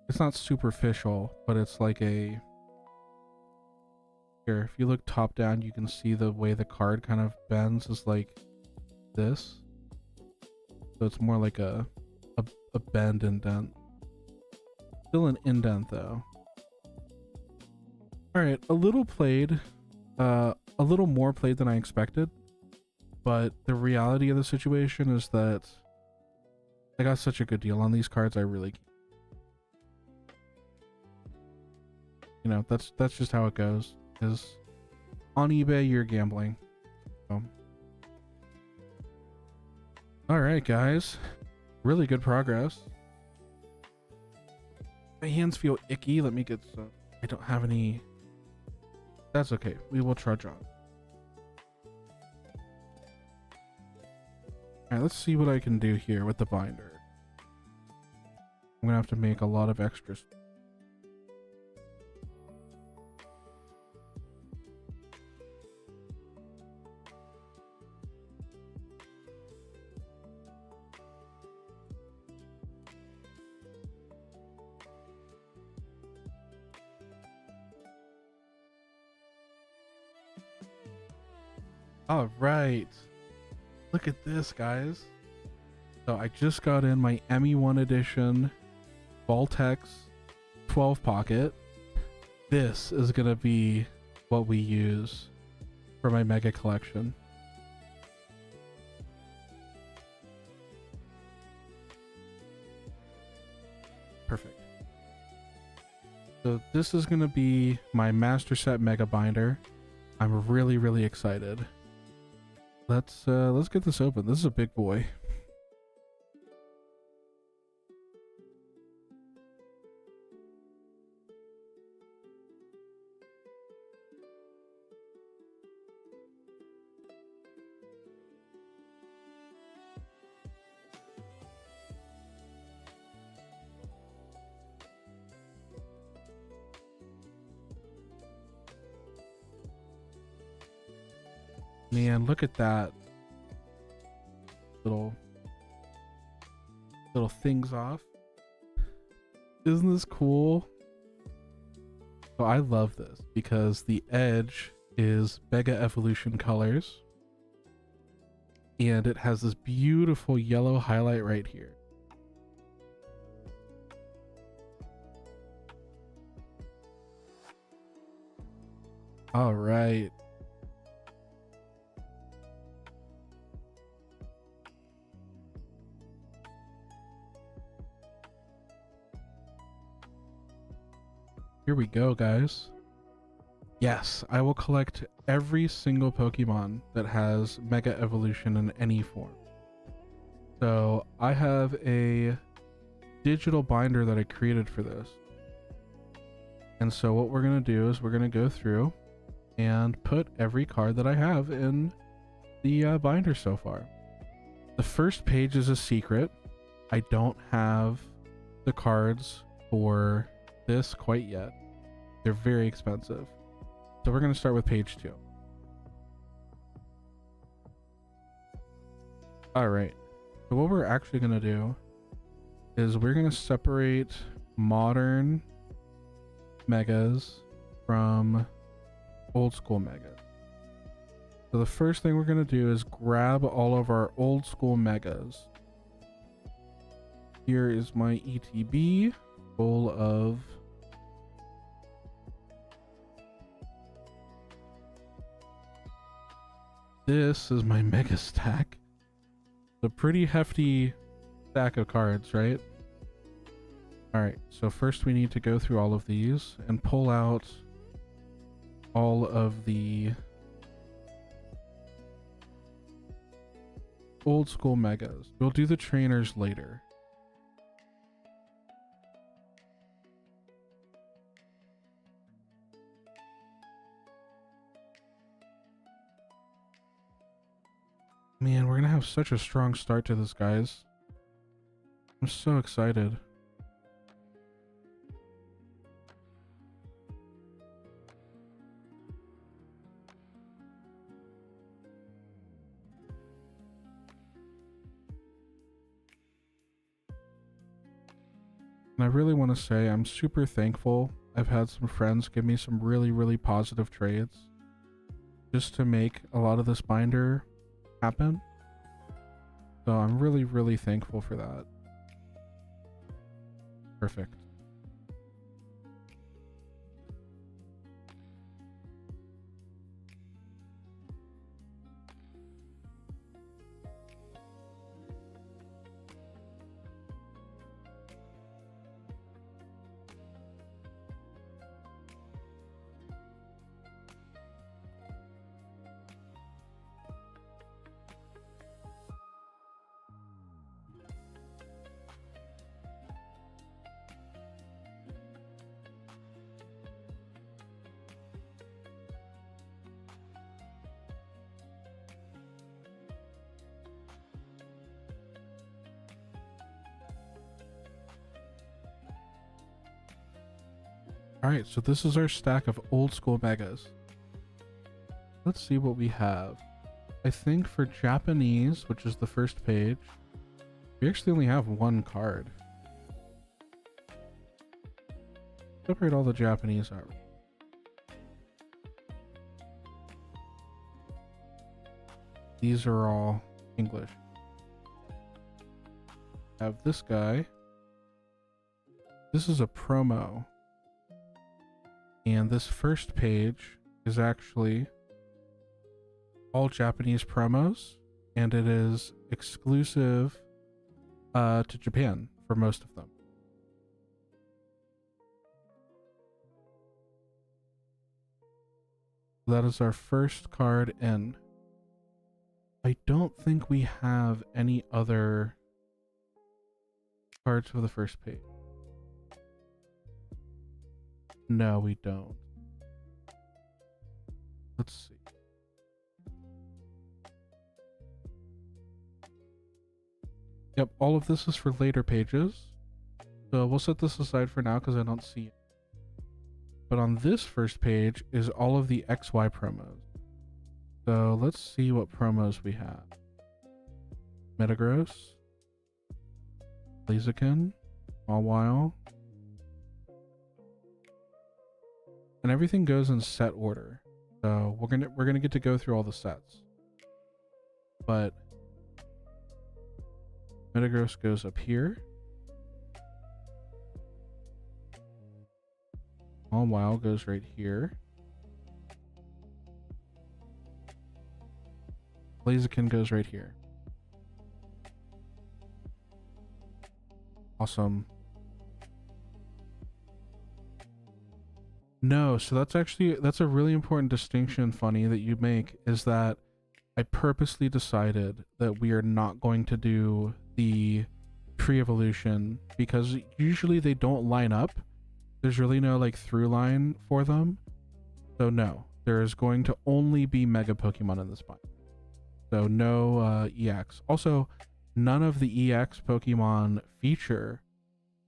It's not superficial, but it's like a... Here, if you look top down, you can see the way the card kind of bends is like this. So it's more like a bend indent. Still an indent though. Alright, a little played. A little more played than I expected. But the reality of the situation is that I got such a good deal on these cards, I really can't. You know, that's just how it goes. Is on eBay you're gambling. So. All right, guys, really good progress. My hands feel icky. Let me get some. I don't have any. That's okay. We will trudge on. All right, let's see what I can do here with the binder. I'm gonna have to make a lot of extras. All right. Look at this, guys. So I just got in my ME1 edition Voltex 12 pocket. This is going to be what we use for my mega collection. Perfect. So this is going to be my master set mega binder. I'm really, really excited. Let's get this open. This is a big boy. Man, look at that. Little things off. Isn't this cool? So I love this because the edge is Mega Evolution colors. And it has this beautiful yellow highlight right here. All right. Here we go, guys. Yes, I will collect every single Pokemon that has Mega Evolution in any form. So I have a digital binder that I created for this. And so what we're going to do is we're going to go through and put every card that I have in the binder so far. The first page is a secret. I don't have the cards for this quite yet. They're very expensive. So we're going to start with page 2. All right. So what we're actually going to do is we're going to separate modern megas from old school megas. So the first thing we're going to do is grab all of our old school megas. Here is my ETB full of this is my mega stack. A pretty hefty stack of cards, right? All right, so first we need to go through all of these and pull out all of the old school megas. We'll do the trainers later. Man, we're gonna have such a strong start to this, guys. I'm so excited. And I really want to say I'm super thankful. I've had some friends give me some really, really positive trades just to make a lot of this binder happen. So I'm really, really thankful for that. Perfect. Alright, so this is our stack of old school megas. Let's see what we have. I think for Japanese, which is the first page, we actually only have one card. Separate all the Japanese out. These are all English. Have this guy. This is a promo. And this first page is actually all Japanese promos, and it is exclusive to Japan for most of them. That is our first card in. I don't think we have any other cards for the first page. No, we don't. Let's see. Yep, all of this is for later pages. So we'll set this aside for now because I don't see it. But on this first page is all of the XY promos. So let's see what promos we have. Metagross, Blaziken, Mawile, and everything goes in set order. So we're gonna get to go through all the sets. But Metagross goes up here. Mawile goes right here. Blaziken goes right here. Awesome. No, so that's a really important distinction, Funny, that you make, is that I purposely decided that we are not going to do the pre-evolution because usually they don't line up. There's really no like through line for them. So no, there is going to only be Mega Pokemon in this bind. So no EX. Also, none of the EX Pokemon feature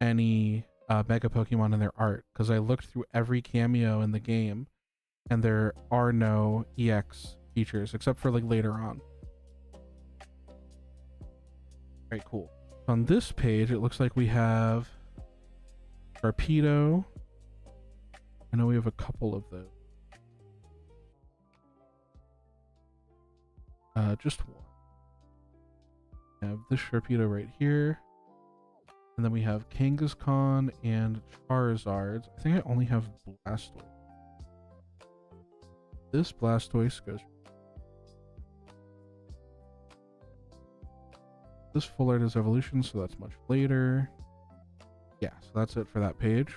any Mega Pokemon in their art because I looked through every cameo in the game and there are no EX features except for like later on. Alright, cool. On this page, it looks like we have Sharpedo. I know we have a couple of those. Just one. We have this Sharpedo right here. And then we have Kangaskhan and Charizards. I think I only have Blastoise. This Blastoise goes. This full art is evolution, so that's much later. Yeah, so that's it for that page.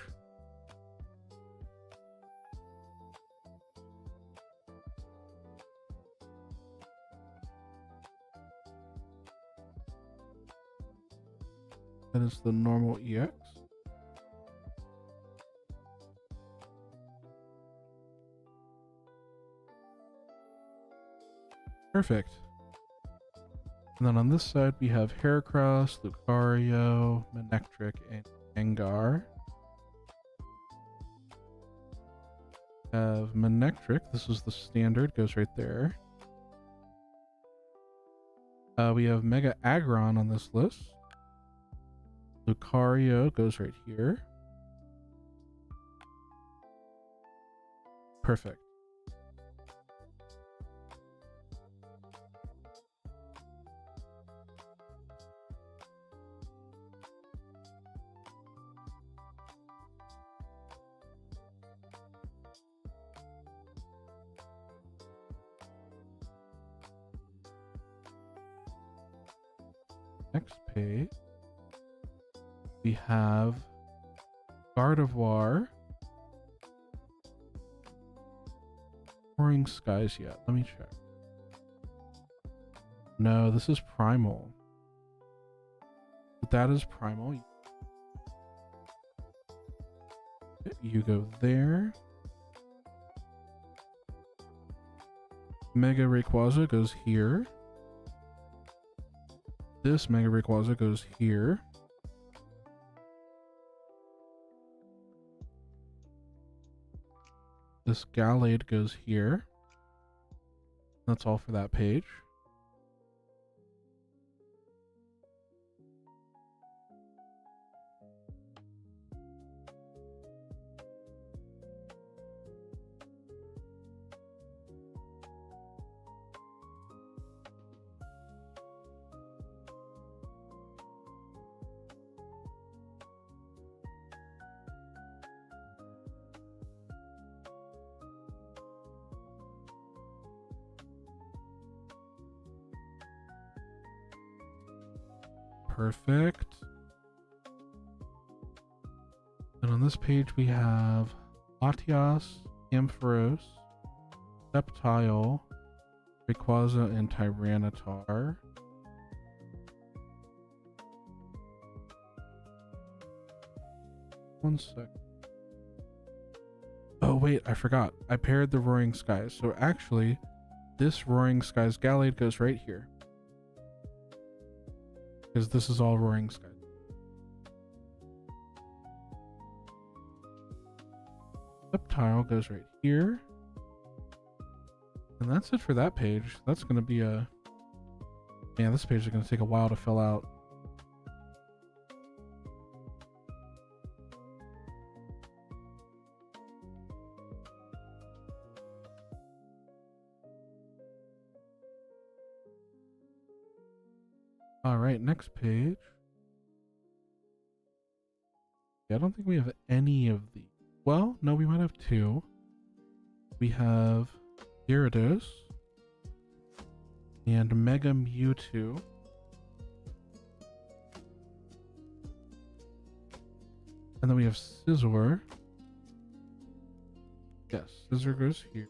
That is the normal EX. Perfect. And then on this side, we have Heracross, Lucario, Manectric, and Gengar. We have Manectric. This is the standard, goes right there. We have Mega Aggron on this list. Lucario goes right here. Perfect. Next page, we have Gardevoir. Roaring Skies yet? Let me check. No, this is Primal. That is Primal. You go there. Mega Rayquaza goes here. This Mega Rayquaza goes here. This Gallade goes here. That's all for that page. Perfect. And on this page we have Latias, Ampharos, Sceptile, Rayquaza, and Tyranitar. One sec. Oh wait, I forgot. I paired the Roaring Skies. So actually, this Roaring Skies Gallade goes right here. Because this is all Roaring Skies. Sceptile goes right here. And that's it for that page. That's going to be a... Yeah, this page is going to take a while to fill out. Alright, next page. Yeah, I don't think we have any of these. Well, no, we might have two. We have Gyarados and Mega Mewtwo. And then we have Scizor. Yes, Scizor goes here.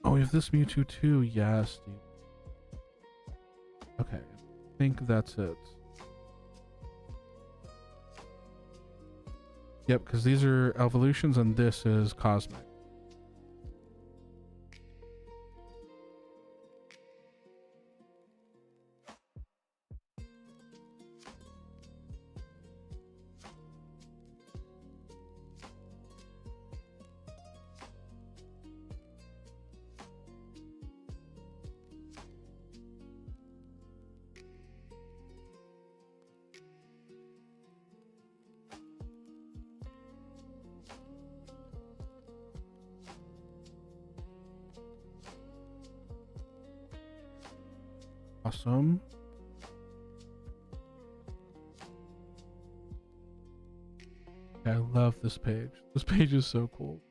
Oh, we have this Mewtwo too. Yes, dude. Okay, I think that's it. Yep, because these are evolutions and this is cosmic. Awesome. I love this page. This page is so cool.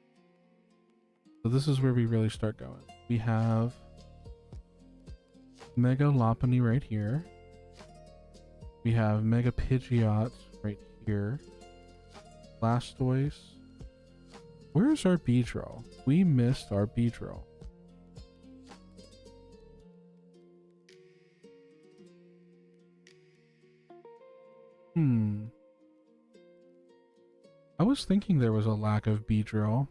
So this is where we really start going. We have Mega Lopunny right here. We have Mega Pidgeot right here. Blastoise. Where's our Beedrill? We missed our Beedrill. I was thinking there was a lack of Beedrill.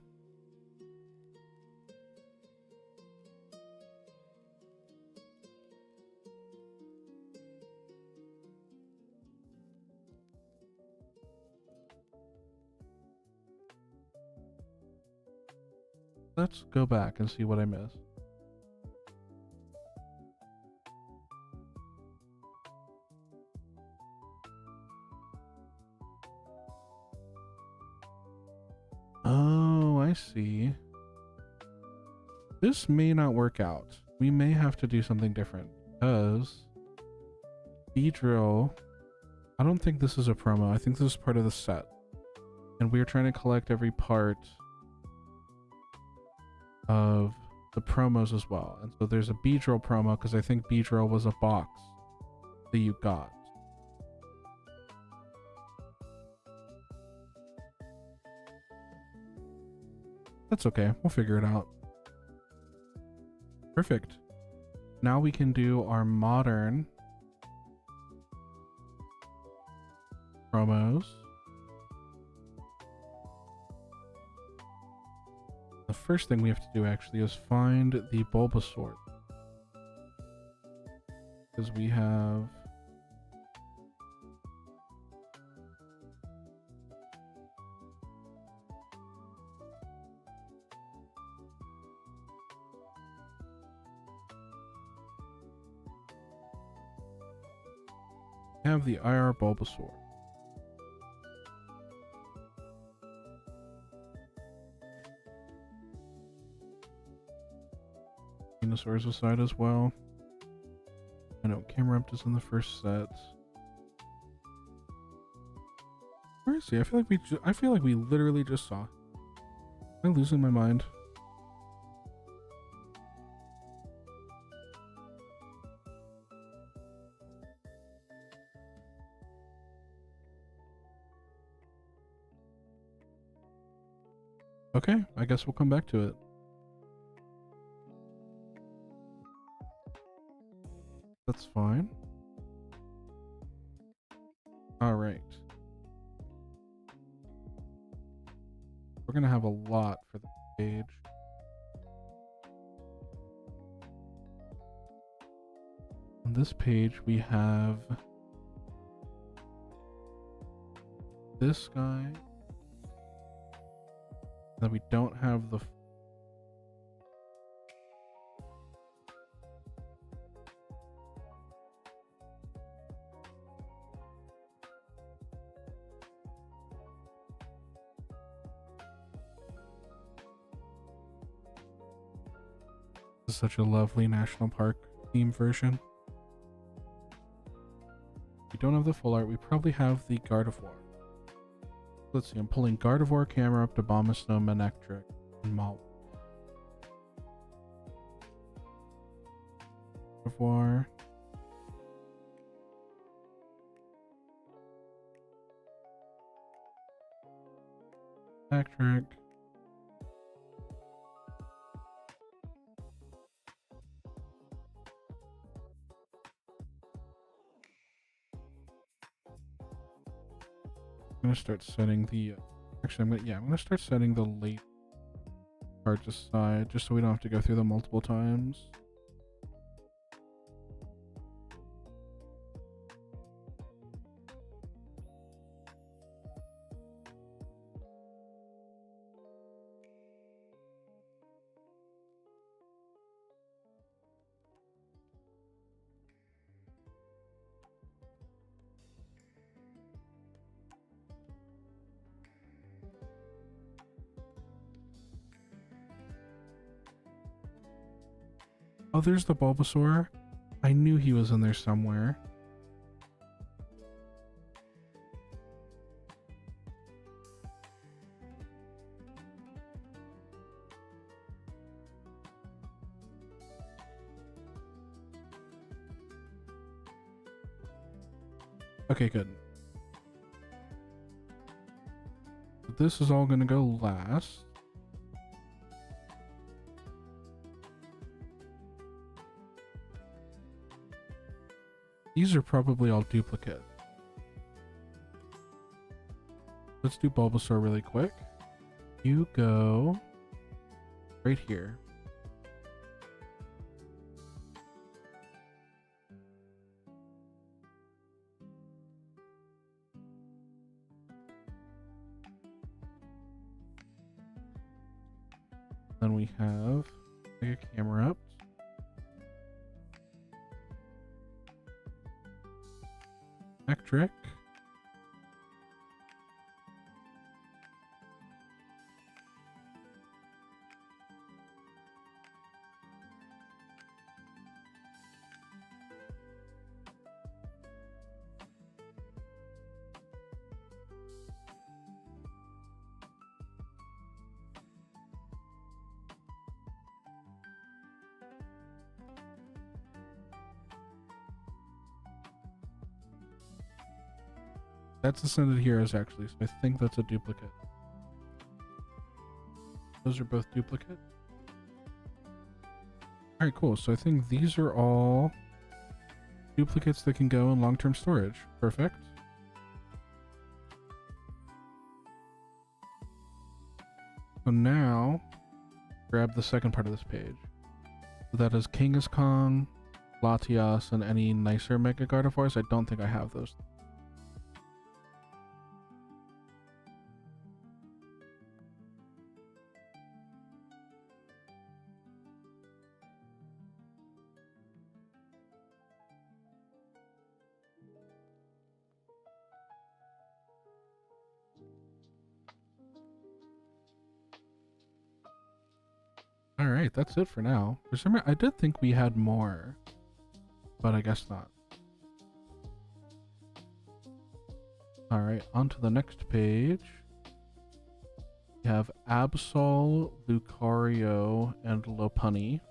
Let's go back and see what I missed. Oh, I see. This may not work out. We may have to do something different because Beedrill, I don't think this is a promo. I think this is part of the set. And we're trying to collect every part of the promos as well. And so there's a Beedrill promo because I think Beedrill was a box that you got. That's okay. We'll figure it out. Perfect. Now we can do our modern promos. The first thing we have to do actually is find the Bulbasaur. Because we have... have the IR Bulbasaur. Venusaur's aside as well. I know Camerupt is in the first set. Where is he? I feel like we literally just saw. Am I losing my mind? Okay, I guess we'll come back to it. That's fine. All right. We're gonna have a lot for the page. On this page, we have this guy. Then we don't have the This is such a lovely national park theme version. We don't have the full art. We probably have the Gardevoir. Let's see. I'm pulling Gardevoir camera up to Abomasnow, Manectric, and Malt. Gardevoir. Manectric. I'm gonna start setting the actually I'm gonna start setting the late cards aside just so we don't have to go through them multiple times. Oh, there's the Bulbasaur. I knew he was in there somewhere. Okay, good. This is all gonna go last. These are probably all duplicate. Let's do Bulbasaur really quick. You go right here. Then we have a camera up. Manectric. That's Ascended Heroes actually, so I think that's a duplicate. Those are both duplicate. Alright, cool. So I think these are all duplicates that can go in long-term storage. Perfect. So now, grab the second part of this page. So that is Kangaskhan, Latias, and any nicer Mega Gardevoirs. I don't think I have those. Alright, that's it for now. For some reason, I did think we had more, but I guess not. Alright, on to the next page. We have Absol, Lucario, and Lopunny.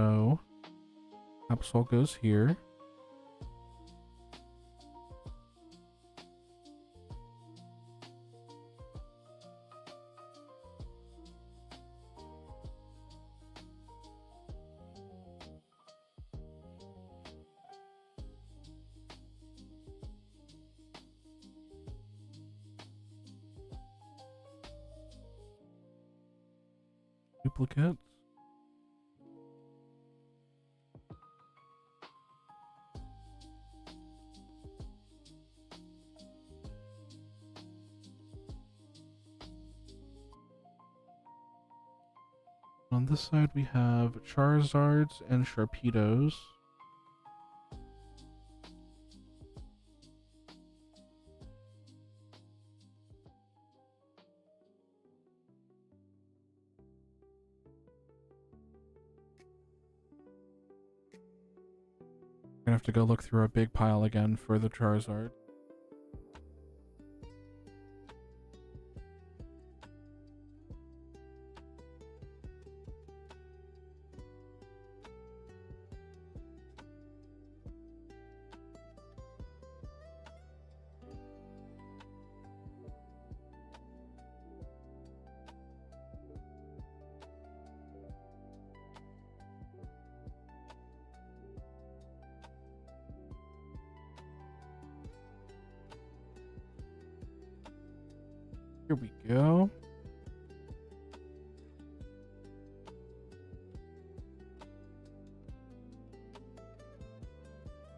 So Absol goes here. Duplicates. On this side we have Charizards and Sharpedos. Gonna have to go look through our big pile again for the Charizard. Here we go.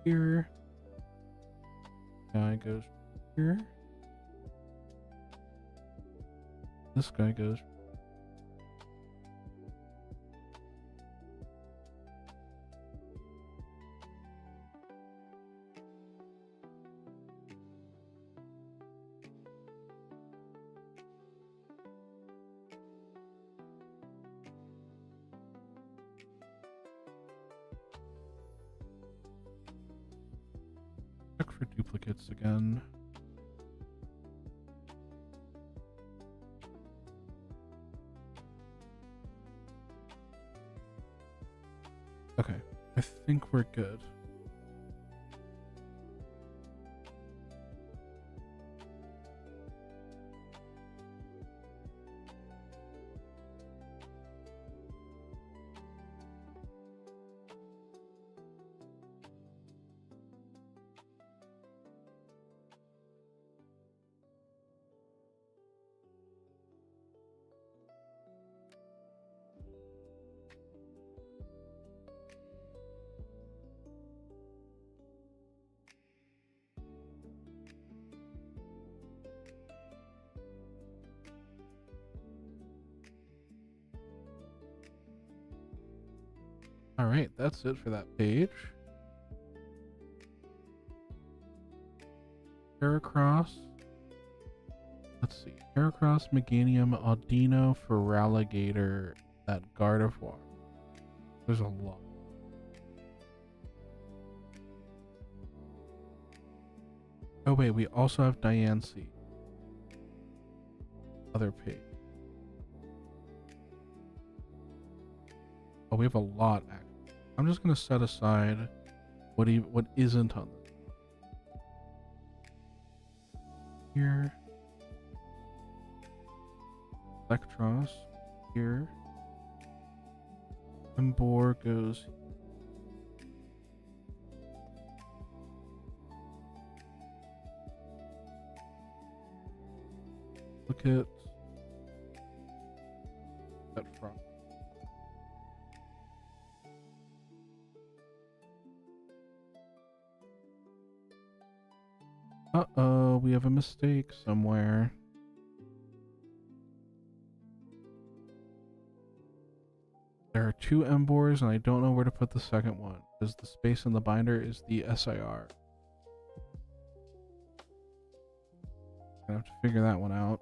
Here. Guy goes here. This guy goes. Check for duplicates again. Okay, I think we're good. Alright, that's it for that page. Heracross. Let's see. Heracross, Meganium, Audino, Feraligatr, that Gardevoir. There's a lot. Oh wait, we also have Diancie. Other page. Oh, we have a lot actually. I'm just gonna set aside what isn't on this. Here. Electros. Here. Embor goes. Look at that front. Uh-oh, we have a mistake somewhere. There are two Embors, and I don't know where to put the second one, because the space in the binder is the SIR. I have to figure that one out.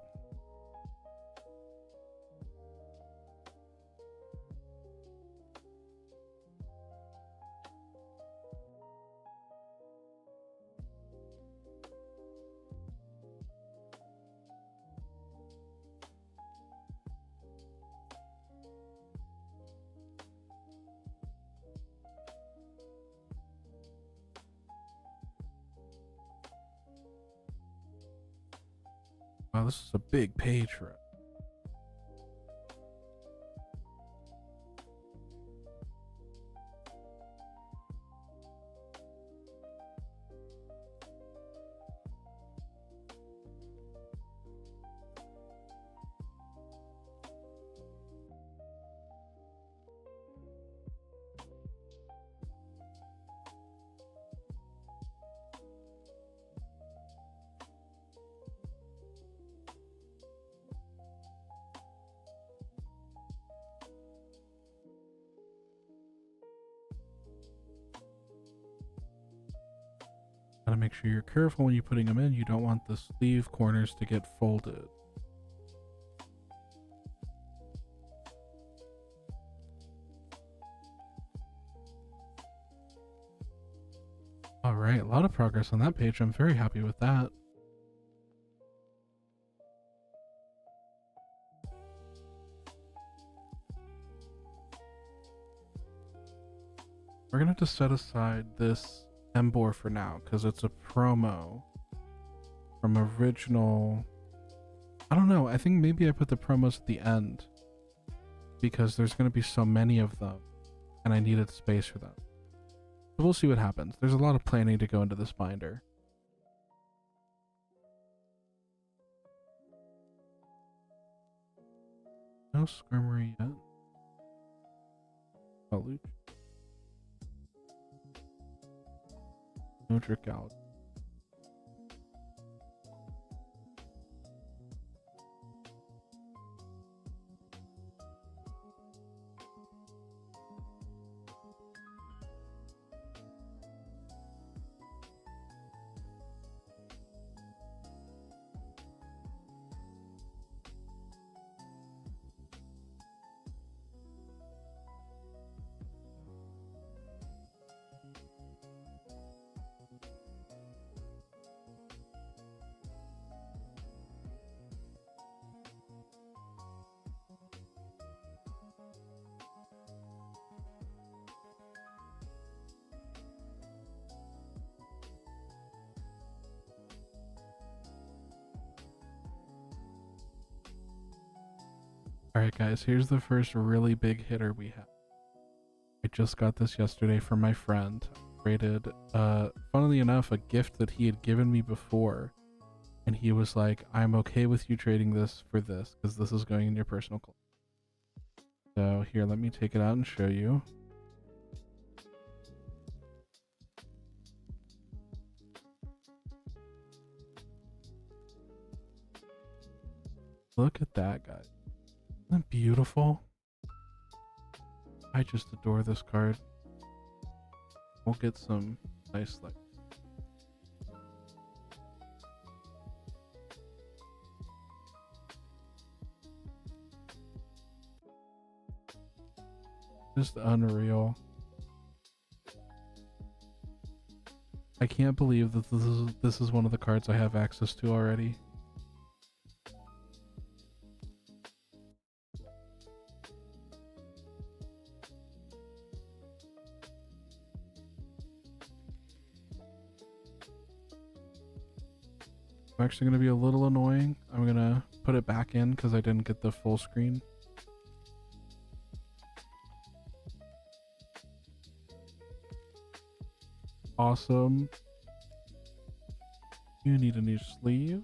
Wow, this is a big page for it. Gotta make sure you're careful when you're putting them in. You don't want the sleeve corners to get folded. All right, a lot of progress on that page. I'm very happy with that. We're gonna have to set aside this Embor for now because it's a promo from original. I don't know. I think maybe I put the promos at the end because there's going to be so many of them and I needed space for them. So we'll see what happens. There's a lot of planning to go into this binder. No Skirmory yet. Hawlucha. No Dragalge. Alright guys, here's the first really big hitter we have. I just got this yesterday from my friend. Traded, funnily enough, a gift that he had given me before. And he was like, I'm okay with you trading this for this, because this is going in your personal collection. So here, let me take it out and show you. Look at that, guys. Isn't that beautiful? I just adore this card. We'll get some nice light. Just unreal. I can't believe that this is one of the cards I have access to already. I'm actually going to be a little annoying. I'm going to put it back in because I didn't get the full screen. Awesome. You need a new sleeve.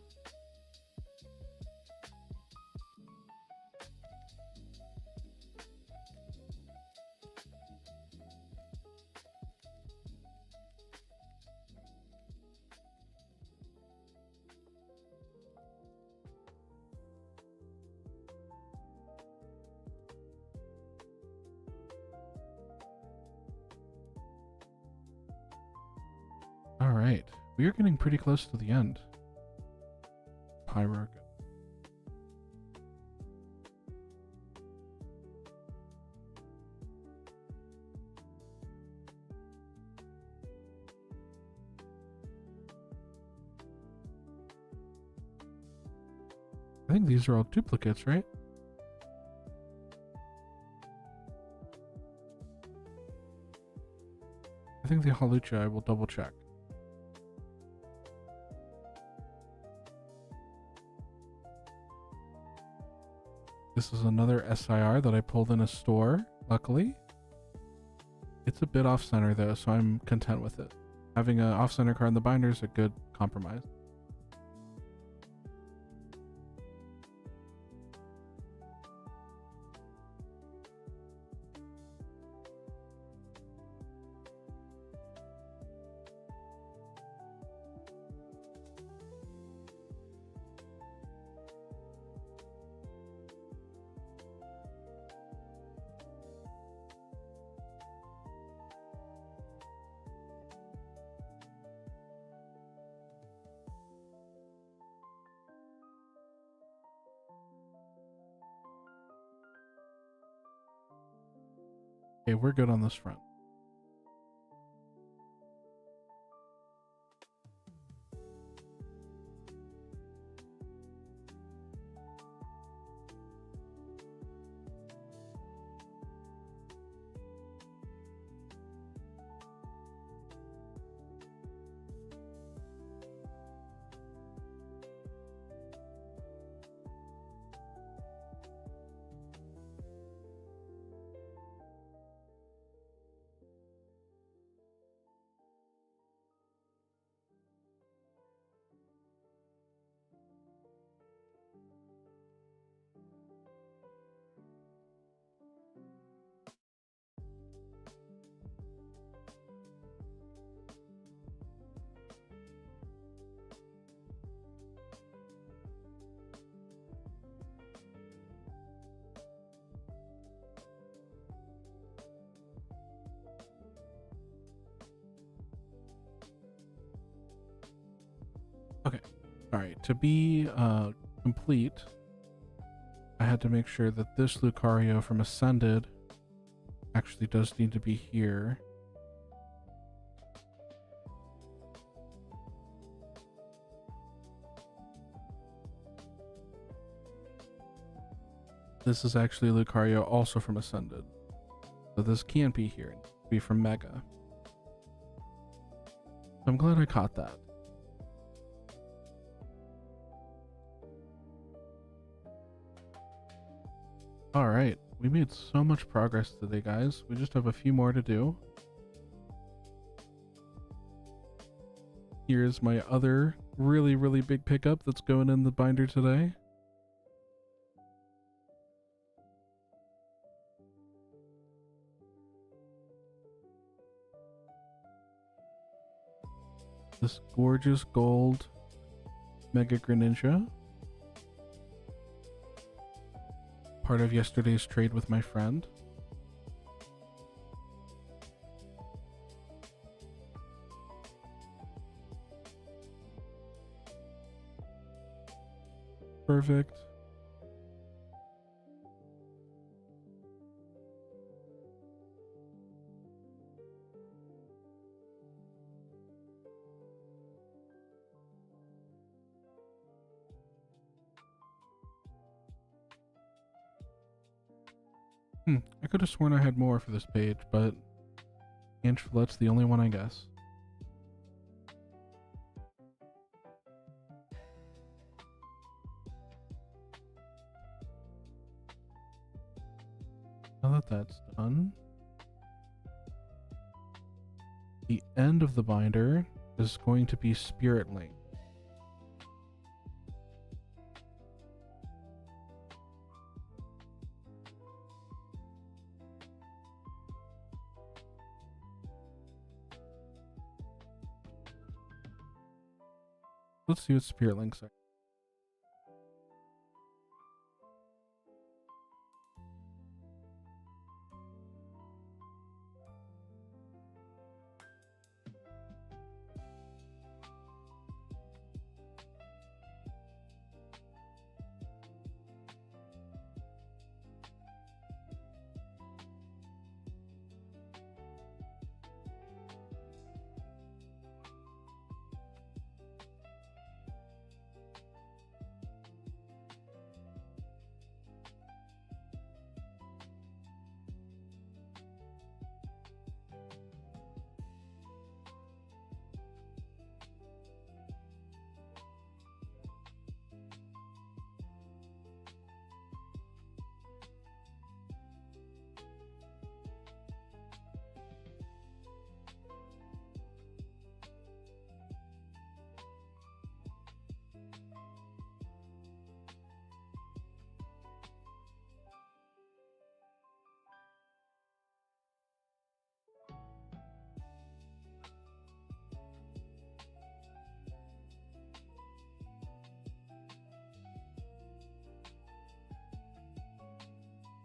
All right, we are getting pretty close to the end. Pyroar. I think these are all duplicates, right? I think the Hawlucha, I will double check. This is another SIR that I pulled in a store, luckily. It's a bit off-center though, so I'm content with it. Having an off-center card in the binder is a good compromise. Okay, we're good on this front. Okay. All right. To be complete, I had to make sure that this Lucario from Ascended actually does need to be here. This is actually Lucario also from Ascended. So this can't be here. It needs to be from Mega. I'm glad I caught that. Alright, we made so much progress today, guys. We just have a few more to do. Here's my other really big pickup that's going in the binder today. This gorgeous gold Mega Greninja. Part of yesterday's trade with my friend. Perfect. I could have sworn I had more for this page, but Angelette's the only one, I guess. Now that that's done, the end of the binder is going to be Spirit Link. Let's see what Spirit Links are.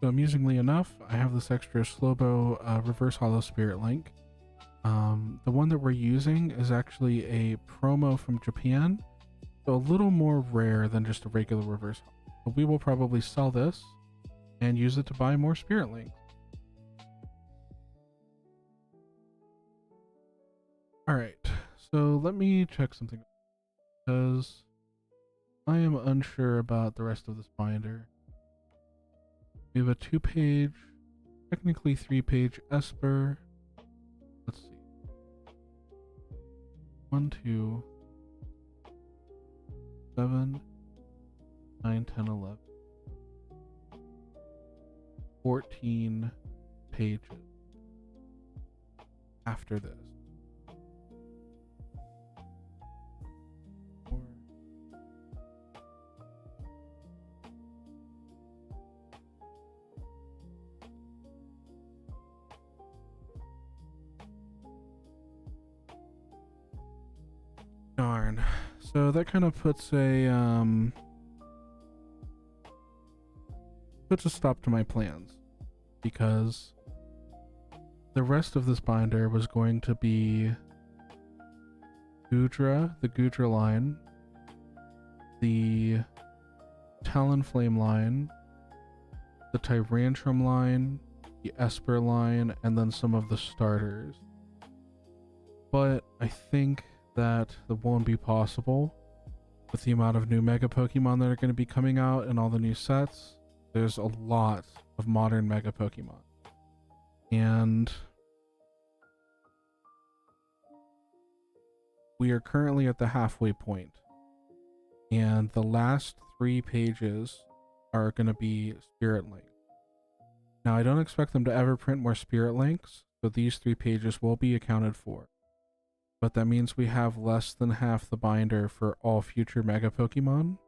So amusingly enough, I have this extra Slobo reverse hollow spirit link. The one that we're using is actually a promo from Japan, so a little more rare than just a regular reverse hollow. But we will probably sell this and use it to buy more spirit links. Alright, so let me check something, because I am unsure about the rest of this binder. We have a 2-page, technically 3-page Esper. Let's see. 1, 2, 7, 9, 10, 11. 14 pages after this. Darn. So that kind of puts a stop to my plans, because the rest of this binder was going to be Goodra, the Goodra line, the Talonflame line, the Tyrantrum line, the Esper line, and then some of the starters. But I think that won't be possible with the amount of new Mega Pokemon that are going to be coming out and all the new sets. There's a lot of modern Mega Pokemon. And we are currently at the halfway point. And the last 3 pages are going to be Spirit Link. Now, I don't expect them to ever print more Spirit Links, so these 3 pages will be accounted for. But that means we have less than half the binder for all future Mega Pokemon.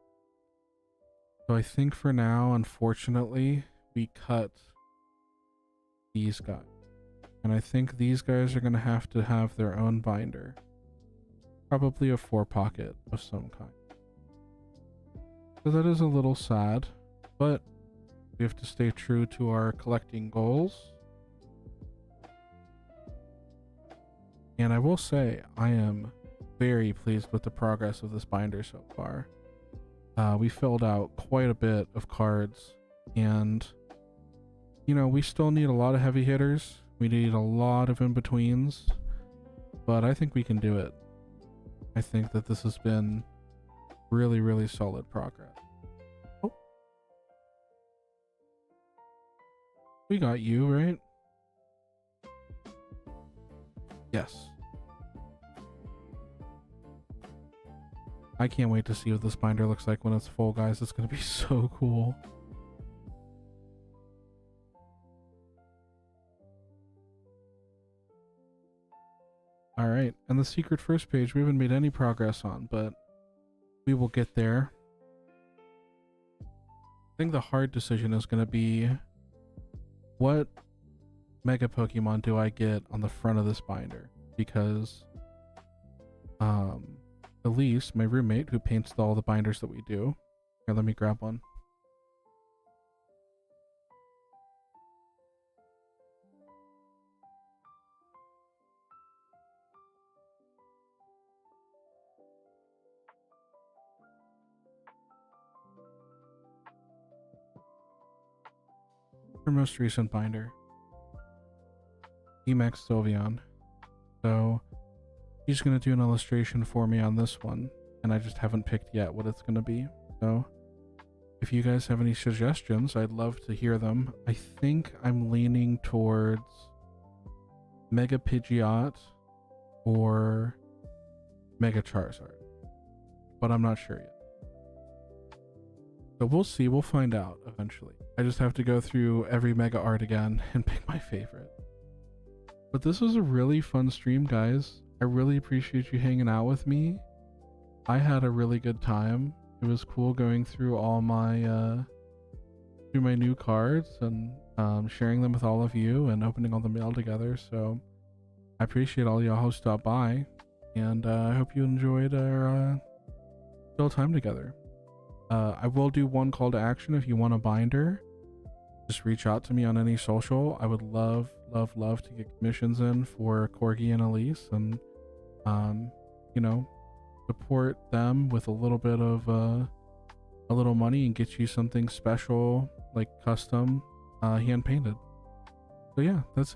So I think for now, unfortunately, we cut these guys. And I think these guys are going to have their own binder. Probably a 4-pocket of some kind. So that is a little sad, but we have to stay true to our collecting goals. And I will say, I am very pleased with the progress of this binder so far. We filled out quite a bit of cards, and you know, we still need a lot of heavy hitters. We need a lot of in-betweens, but I think we can do it. I think that this has been really, really solid progress. Oh. We got you, right? Yes. I can't wait to see what this binder looks like when it's full, guys. It's going to be so cool. Alright, and the secret first page we haven't made any progress on, but we will get there. I think the hard decision is going to be, what Mega Pokemon do I get on the front of this binder? Because Elise, my roommate who paints all the binders that we do, here, let me grab one. Her most recent binder, Emax Sylveon. So he's going to do an illustration for me on this one, and I just haven't picked yet what it's going to be. So if you guys have any suggestions, I'd love to hear them. I think I'm leaning towards Mega Pidgeot or Mega Charizard, but I'm not sure yet. So we'll see, we'll find out eventually. I just have to go through every Mega Art again and pick my favorite. But this was a really fun stream, guys. I really appreciate you hanging out with me. I had a really good time. It was cool going through all my my new cards and sharing them with all of you and opening all the mail together. So I appreciate all y'all who stopped by, and I hope you enjoyed our little time together. I will do one call to action if you want a binder. just reach out to me on any social. I would love to get commissions in for Corgi and Elise, and you know, support them with a little bit of a little money and get you something special, like custom hand painted. So yeah, that's